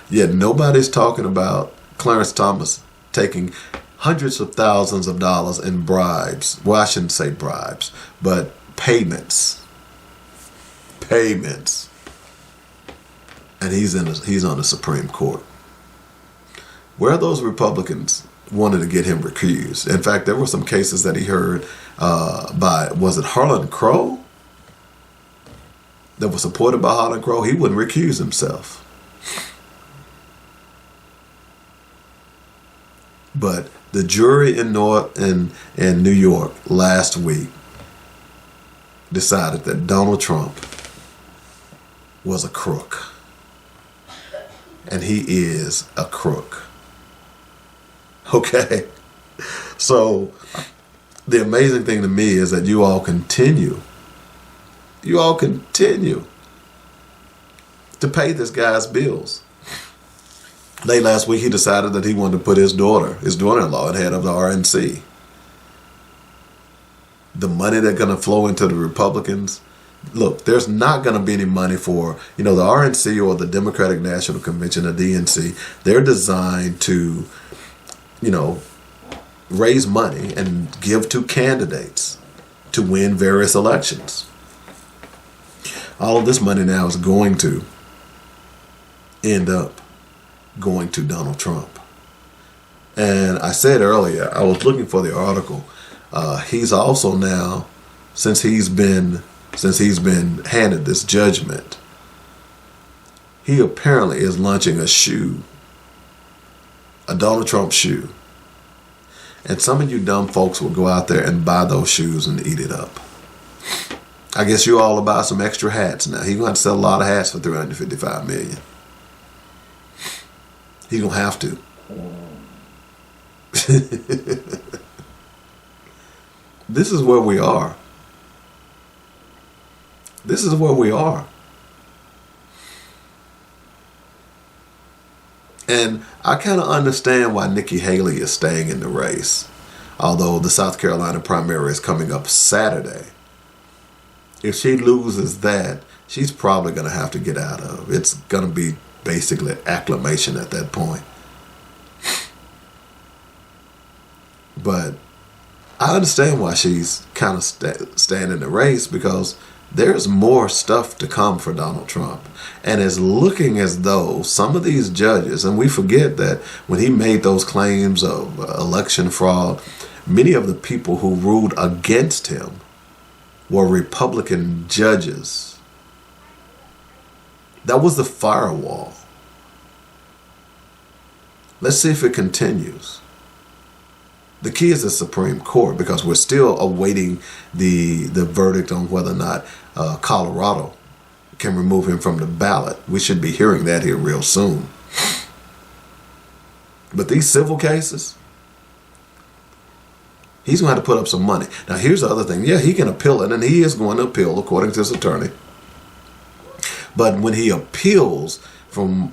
[SPEAKER 3] Yet nobody's talking about Clarence Thomas taking hundreds of thousands of dollars in bribes. Well, I shouldn't say bribes, but payments. And he's on the Supreme Court. Where those Republicans wanted to get him recused. In fact, there were some cases that he heard was it Harlan Crow? That was supported by Harlan Crow. He wouldn't recuse himself. But the jury in New York last week decided that Donald Trump was a crook. And he is a crook. Okay? So, the amazing thing to me is that you all continue to pay this guy's bills. Late last week, he decided that he wanted to put his daughter-in-law at head of the RNC. The money that's going to flow into the Republicans. Look, there's not going to be any money for, the RNC or the Democratic National Convention, the DNC. They're designed to, raise money and give to candidates to win various elections. All of this money now is going to end up going to Donald Trump. And I said earlier, I was looking for the article. He's also now, since he's been handed this judgment, he apparently is launching a Donald Trump shoe. And some of you dumb folks will go out there and buy those shoes and eat it up. I guess you all will buy some extra hats now. He's going to have to sell a lot of hats for $355 million. He's going to have to. This is where we are. This is where we are. And I kind of understand why Nikki Haley is staying in the race, although the South Carolina primary is coming up Saturday. If she loses that, she's probably going to have to get out of. It's going to be basically acclamation at that point. But I understand why she's kind of staying in the race, because there's more stuff to come for Donald Trump. And it's looking as though some of these judges, and we forget that when he made those claims of election fraud, many of the people who ruled against him were Republican judges. That was the firewall. Let's see if it continues. The key is the Supreme Court, because we're still awaiting the verdict on whether or not Colorado can remove him from the ballot. We should be hearing that here real soon. But these civil cases, he's going to have to put up some money. Now, here's the other thing. Yeah, he can appeal it, and he is going to appeal according to his attorney. But when he appeals, from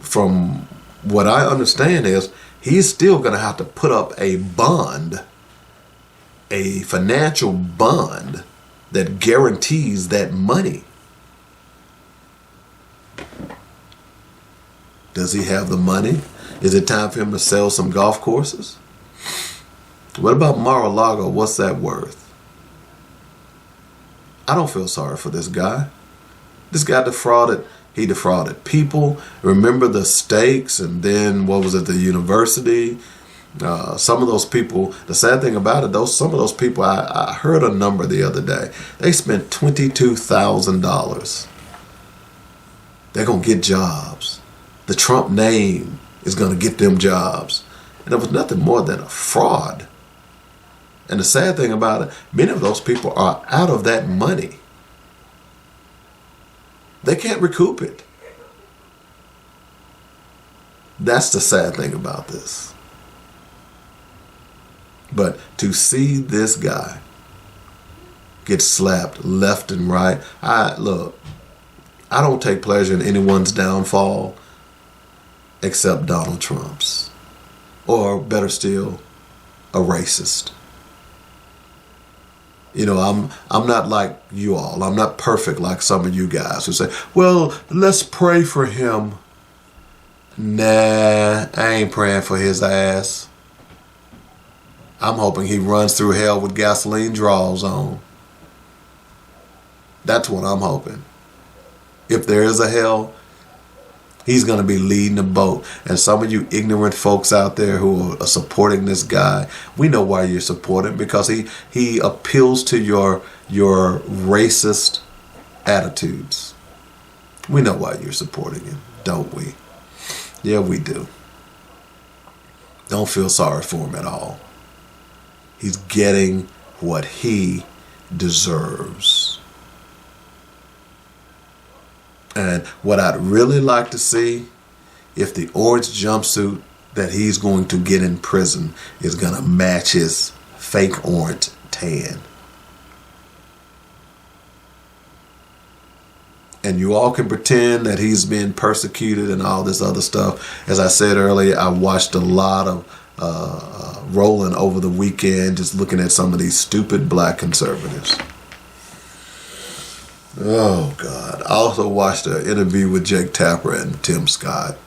[SPEAKER 3] what I understand is, he's still going to have to put up a bond, a financial bond that guarantees that money. Does he have the money? Is it time for him to sell some golf courses? What about Mar-a-Lago? What's that worth? I don't feel sorry for this guy. This guy defrauded. He defrauded people. Remember the stakes, and then what was it, the university? Some of those people, the sad thing about it, some of those people, I heard a number the other day. They spent $22,000. They're going to get jobs. The Trump name is going to get them jobs. And it was nothing more than a fraud. And the sad thing about it, many of those people are out of that money. They can't recoup it. That's the sad thing about this. But to see this guy get slapped left and right, I don't take pleasure in anyone's downfall except Donald Trump's. Or better still, a racist. You know, I'm not like you all. I'm not perfect like some of you guys who say, well, let's pray for him. Nah, I ain't praying for his ass. I'm hoping he runs through hell with gasoline draws on. That's what I'm hoping. If there is a hell, he's going to be leading the boat. And some of you ignorant folks out there who are supporting this guy, we know why you're supporting, because he appeals to your racist attitudes. We know why you're supporting him, don't we? Yeah, we do. Don't feel sorry for him at all. He's getting what he deserves. And what I'd really like to see, if the orange jumpsuit that he's going to get in prison is going to match his fake orange tan. And you all can pretend that he's been persecuted and all this other stuff. As I said earlier, I watched a lot of rolling over the weekend, just looking at some of these stupid black conservatives. Oh, God. I also watched an interview with Jake Tapper and Tim Scott.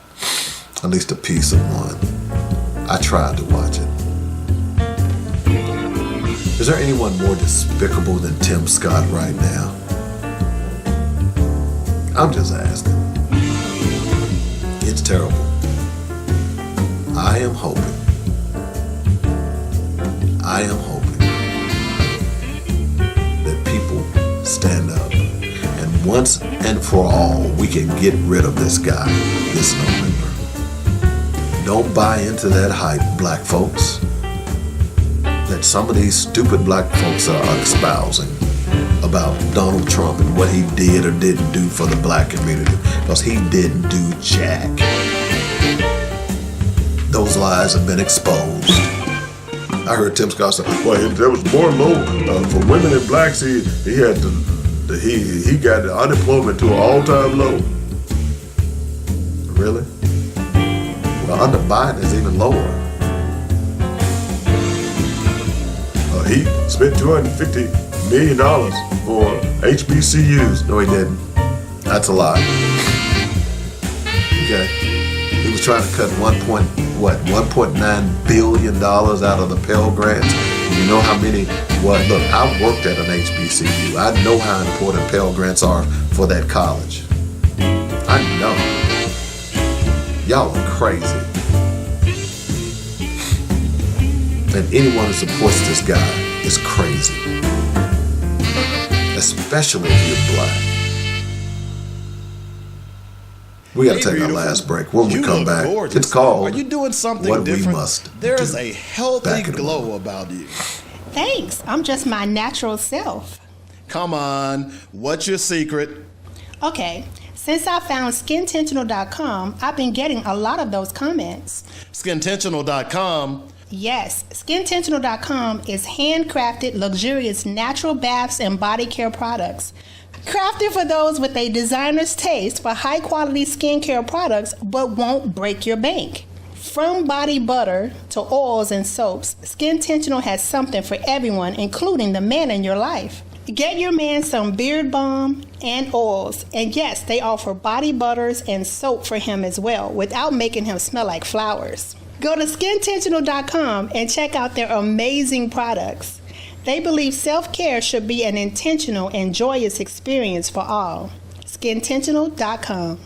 [SPEAKER 3] At least a piece of one. I tried to watch it. Is there anyone more despicable than Tim Scott right now? I'm just asking. It's terrible. I am hoping that people stand up, and once and for all, we can get rid of this guy this November. Don't buy into that hype, black folks, that some of these stupid black folks are espousing about Donald Trump and what he did or didn't do for the black community, because he didn't do jack. Those lies have been exposed. I heard Tim Scott say, well, there was more low for women and blacks. He got the unemployment to an all-time low. Really? Well, under Biden is even lower. He spent $250 million for HBCUs. No, he didn't. That's a lie. Okay. He was trying to cut $1.9 billion out of the Pell Grants. You know how many? Well, look, I worked at an HBCU. I know how important Pell Grants are for that college. I know. Y'all are crazy. And anyone who supports this guy is crazy. Especially if you're black. We got to take our last break. When we come back, gorgeous. It's called
[SPEAKER 2] Are You Doing Something
[SPEAKER 3] What
[SPEAKER 2] Different?
[SPEAKER 3] We Must
[SPEAKER 2] There's
[SPEAKER 3] Do.
[SPEAKER 2] a healthy glow about you.
[SPEAKER 1] Thanks. I'm just my natural self.
[SPEAKER 2] Come on. What's your secret?
[SPEAKER 1] Okay. Since I found skintentional.com, I've been getting a lot of those comments.
[SPEAKER 2] Skintentional.com?
[SPEAKER 1] Yes, skintentional.com is handcrafted, luxurious natural baths and body care products. Crafted for those with a designer's taste for high-quality skincare products but won't break your bank. From body butter to oils and soaps, Skintentional has something for everyone, including the man in your life. Get your man some beard balm and oils, and yes, they offer body butters and soap for him as well, without making him smell like flowers. Go to skintentional.com and check out their amazing products. They believe self-care should be an intentional and joyous experience for all. Skintentional.com.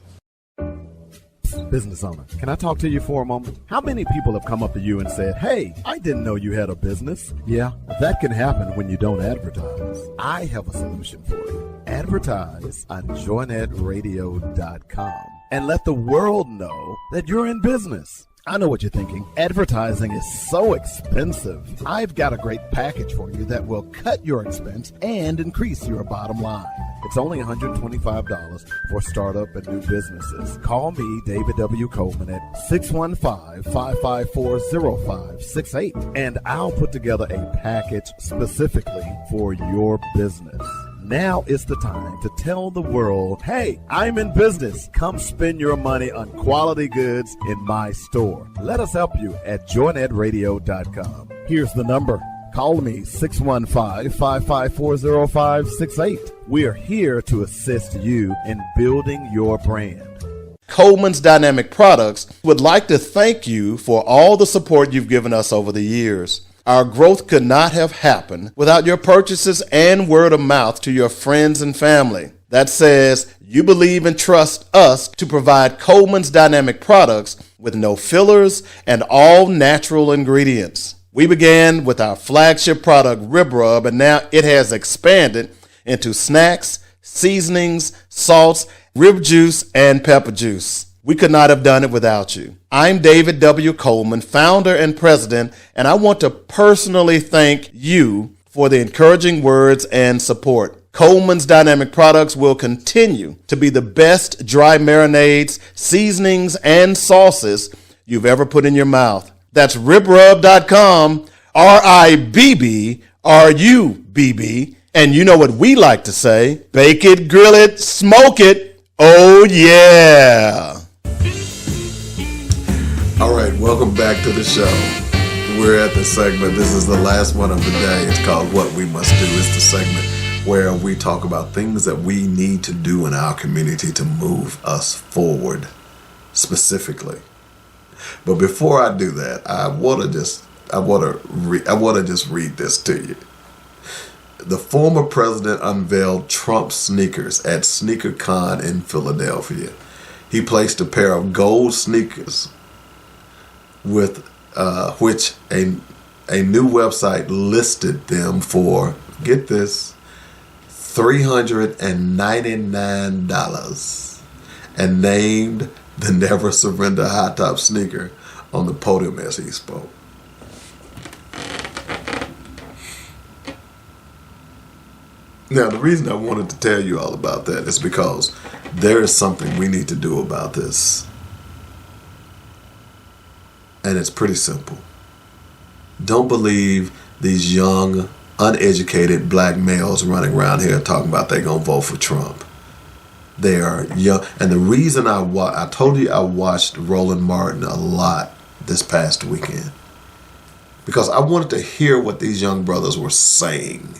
[SPEAKER 11] Business owner, can I talk to you for a moment? How many people have come up to you and said, hey, I didn't know you had a business? Yeah, that can happen when you don't advertise. I have a solution for you. Advertise on joinetradio.com and let the world know that you're in business. I know what you're thinking. Advertising is so expensive. I've got a great package for you that will cut your expense and increase your bottom line. It's only $125 for startup and new businesses. Call me, David W. Coleman, at 615-554-0568, and I'll put together a package specifically for your business. Now is the time to tell the world, hey, I'm in business. Come spend your money on quality goods in my store. Let us help you at joinetradio.com. Here's the number. Call me, 615-554-0568. We are here to assist you in building your brand.
[SPEAKER 2] Coleman's Dynamic Products would like to thank you for all the support you've given us over the years. Our growth could not have happened without your purchases and word of mouth to your friends and family. That says you believe and trust us to provide Coleman's Dynamic Products with no fillers and all natural ingredients. We began with our flagship product, Rib Rub, and now it has expanded into snacks, seasonings, salts, rib juice, and pepper juice. We could not have done it without you. I'm David W. Coleman, founder and president, and I want to personally thank you for the encouraging words and support. Coleman's Dynamic Products will continue to be the best dry marinades, seasonings, and sauces you've ever put in your mouth. That's ribrub.com, RIBBRUBB. And you know what we like to say, bake it, grill it, smoke it. Oh, yeah.
[SPEAKER 3] All right, welcome back to the show. We're at the segment. This is the last one of the day. It's called What We Must Do. It's the segment where we talk about things that we need to do in our community to move us forward, specifically. But before I do that, I want to just read this to you. The former president unveiled Trump sneakers at SneakerCon in Philadelphia. He placed a pair of gold sneakers with which a new website listed them for, get this, $399, and named the Never Surrender high top sneaker on the podium as he spoke. Now, the reason I wanted to tell you all about that is because there is something we need to do about this. And it's pretty simple. Don't believe these young, uneducated black males running around here talking about they're going to vote for Trump. They are young. And the reason I told you I watched Roland Martin a lot this past weekend, because I wanted to hear what these young brothers were saying.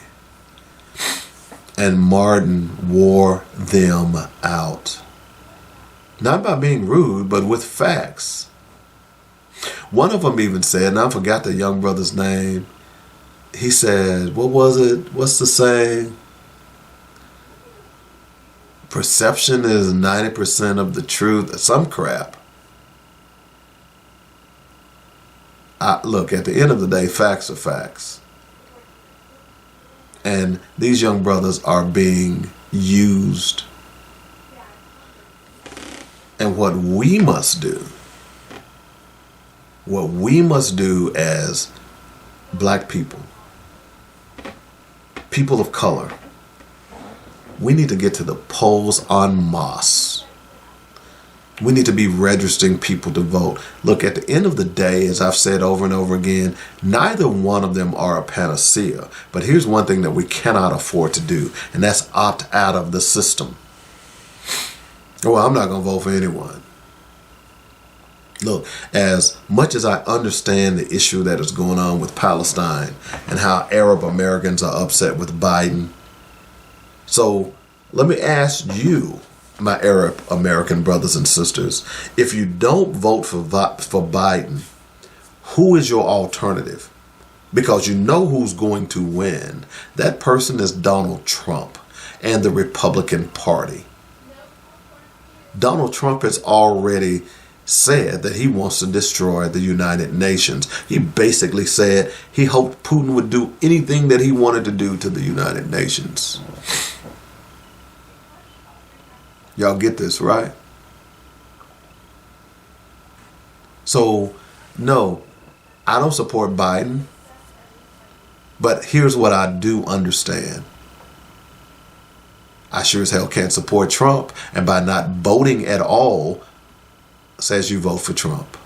[SPEAKER 3] And Martin wore them out. Not by being rude, but with facts. One of them even said, and I forgot the young brother's name, he said, what was it? What's the saying? Perception is 90% of the truth. Some crap. Look, at the end of the day, facts are facts. And these young brothers are being used. And what we must do as black people, people of color, we need to get to the polls en masse. We need to be registering people to vote. Look, at the end of the day, as I've said over and over again, neither one of them are a panacea. But here's one thing that we cannot afford to do, and that's opt out of the system. Well, I'm not going to vote for anyone. Look, as much as I understand the issue that is going on with Palestine and how Arab Americans are upset with Biden, so let me ask you, my Arab American brothers and sisters, if you don't vote for Biden, who is your alternative? Because you know who's going to win. That person is Donald Trump and the Republican Party. Donald Trump has already said that he wants to destroy the United Nations. He basically said he hoped Putin would do anything that he wanted to do to the United Nations. Y'all get this, right? So, no, I don't support Biden. But here's what I do understand. I sure as hell can't support Trump. And by not voting at all, says you vote for Trump.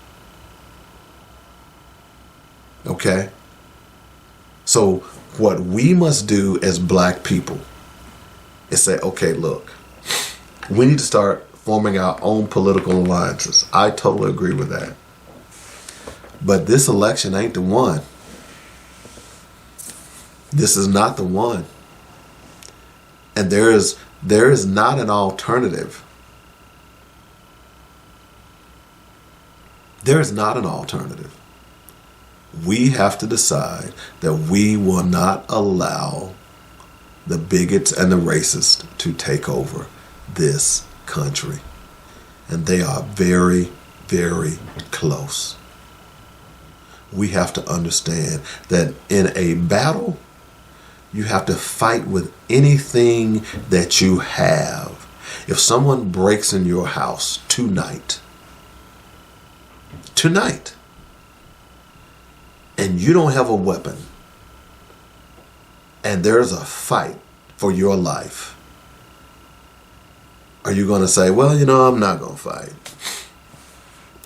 [SPEAKER 3] Okay? So what we must do as black people is say, okay, look, we need to start forming our own political alliances. I totally agree with that. But this election ain't the one. This is not the one. And there is not an alternative. There is not an alternative. We have to decide that we will not allow the bigots and the racists to take over this country. And they are very, very close. We have to understand that in a battle, you have to fight with anything that you have. If someone breaks in your house tonight, and you don't have a weapon, and there's a fight for your life, are you going to say, well, I'm not going to fight?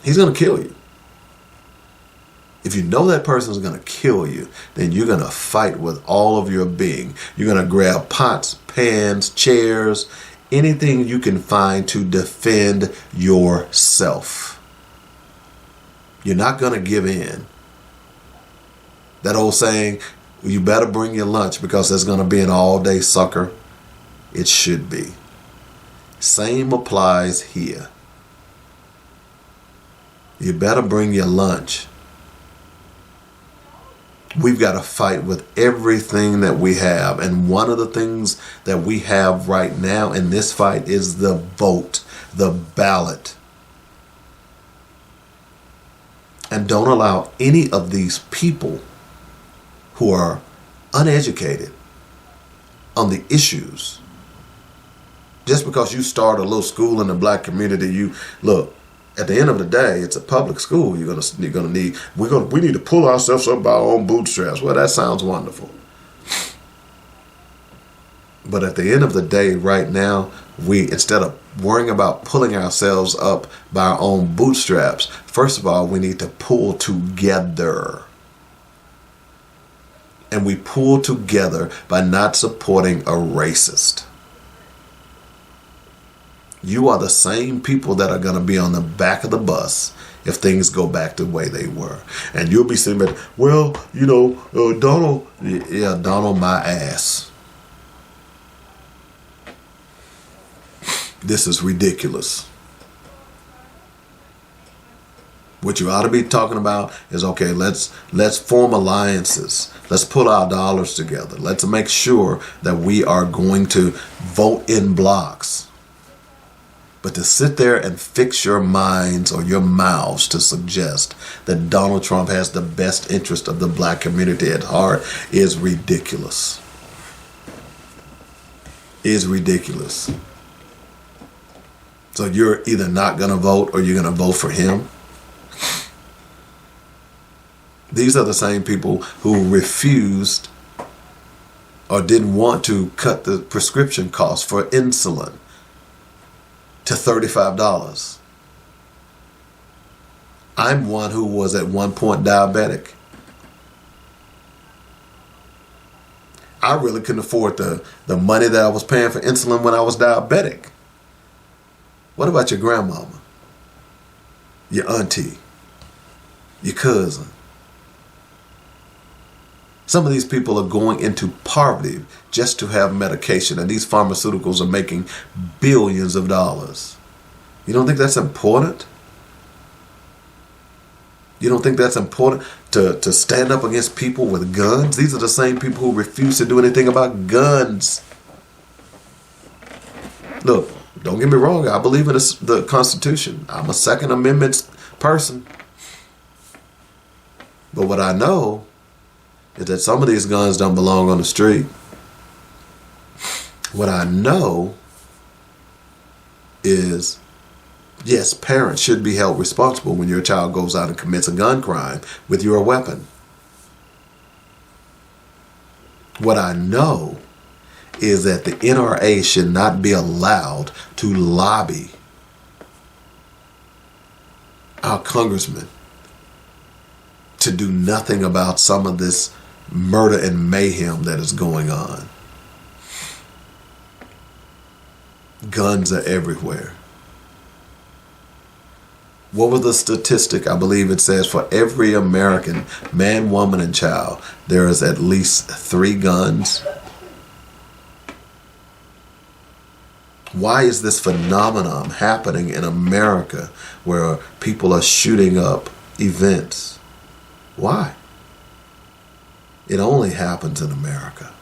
[SPEAKER 3] He's going to kill you. If you know that person's going to kill you, then you're going to fight with all of your being. You're going to grab pots, pans, chairs, anything you can find to defend yourself. You're not going to give in. That old saying, you better bring your lunch because there's going to be an all-day sucker. It should be. Same applies here. You better bring your lunch. We've got to fight with everything that we have. And one of the things that we have right now in this fight is the vote, the ballot. And don't allow any of these people who are uneducated on the issues. Just because you start a little school in the black community, look, at the end of the day, it's a public school. We need to pull ourselves up by our own bootstraps. Well, that sounds wonderful. But at the end of the day, right now, instead of worrying about pulling ourselves up by our own bootstraps, first of all, we need to pull together. And we pull together by not supporting a racist. You are the same people that are going to be on the back of the bus if things go back the way they were. And you'll be saying, well, Donald, Donald my ass. This is ridiculous. What you ought to be talking about is, okay, let's form alliances. Let's put our dollars together. Let's make sure that we are going to vote in blocks. But to sit there and fix your minds or your mouths to suggest that Donald Trump has the best interest of the black community at heart is ridiculous. Is ridiculous. So you're either not going to vote or you're going to vote for him. These are the same people who refused or didn't want to cut the prescription cost for insulin to $35. I'm one who was at one point diabetic. I really couldn't afford the money that I was paying for insulin when I was diabetic. What about your grandmama, your auntie, your cousin? Some of these people are going into poverty just to have medication, and these pharmaceuticals are making billions of dollars. You don't think that's important? You don't think that's important to stand up against people with guns? These are the same people who refuse to do anything about guns. Look, don't get me wrong. I believe in the Constitution. I'm a Second Amendment person. But what I know is that some of these guns don't belong on the street. What I know is, yes, parents should be held responsible when your child goes out and commits a gun crime with your weapon. What I know is that the NRA should not be allowed to lobby our congressmen to do nothing about some of this murder and mayhem that is going on. Guns are everywhere. What was the statistic? I believe it says for every American, man, woman, and child, there is at least 3 guns. Why is this phenomenon happening in America where people are shooting up events? Why? It only happens in America.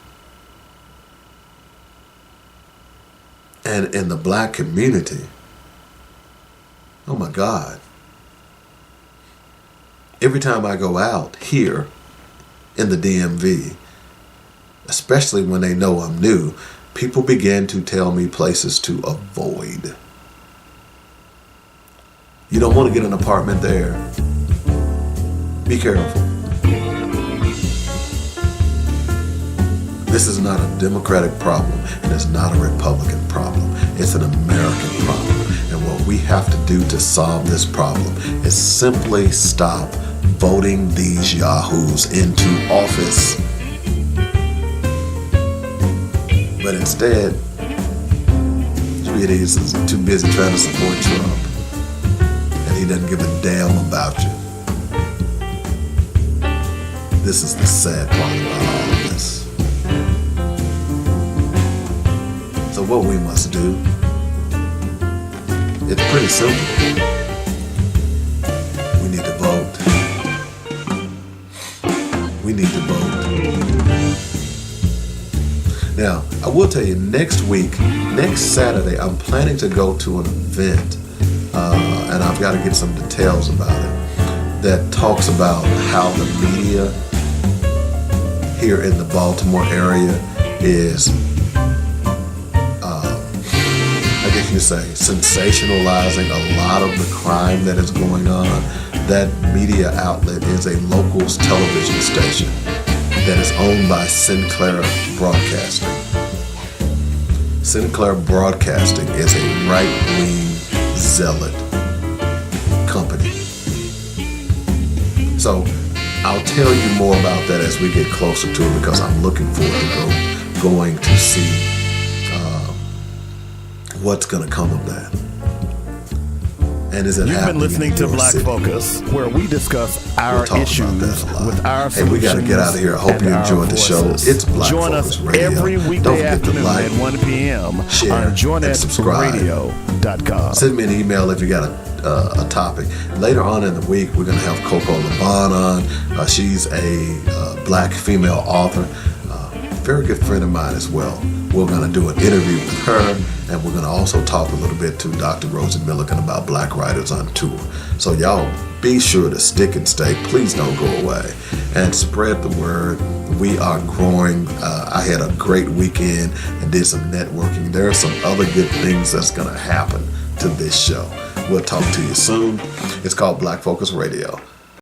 [SPEAKER 3] And in the black community, oh my God. Every time I go out here in the DMV, especially when they know I'm new, people begin to tell me places to avoid. You don't want to get an apartment there. Be careful. This is not a Democratic problem, and it's not a Republican problem. It's an American problem. And what we have to do to solve this problem is simply stop voting these yahoos into office. But instead, Sweeties is too busy trying to support Trump, and he doesn't give a damn about you. This is the sad part about all of this. So what we must do, it's pretty simple. We need to vote. We need to vote. Now, I will tell you, next week, next Saturday, I'm planning to go to an event, and I've got to get some details about it, that talks about how the media here in the Baltimore area is, I guess you say, sensationalizing a lot of the crime that is going on. That media outlet is a local television station that is owned by Sinclair Broadcasting. Sinclair Broadcasting is a right-wing zealot company. So I'll tell you more about that as we get closer to it, because I'm looking forward to going to see what's going to come of that. And is it
[SPEAKER 2] You've been listening to Black
[SPEAKER 3] City?
[SPEAKER 2] Focus, where we discuss our issues with our solutions.
[SPEAKER 3] Hey, we got to get out of here. I hope you enjoyed the show. It's Black
[SPEAKER 2] Join
[SPEAKER 3] Focus
[SPEAKER 2] us
[SPEAKER 3] Radio.
[SPEAKER 2] every
[SPEAKER 3] Don't
[SPEAKER 2] weekday
[SPEAKER 3] forget to
[SPEAKER 2] afternoon
[SPEAKER 3] like,
[SPEAKER 2] at 1 p.m.
[SPEAKER 3] share,
[SPEAKER 2] on
[SPEAKER 3] and subscribe.
[SPEAKER 2] joinatradio.com.
[SPEAKER 3] Send me an email if you got a topic. Later on in the week, we're going to have Coco LeBon on. She's a black female author, very good friend of mine as well. We're going to do an interview with her, and we're going to also talk a little bit to Dr. Rosie Milligan about Black Writers on Tour. So y'all be sure to stick and stay. Please don't go away. And spread the word. We are growing. I had a great weekend and did some networking. There are some other good things that's going to happen to this show. We'll talk to you soon. It's called Black Focus Radio.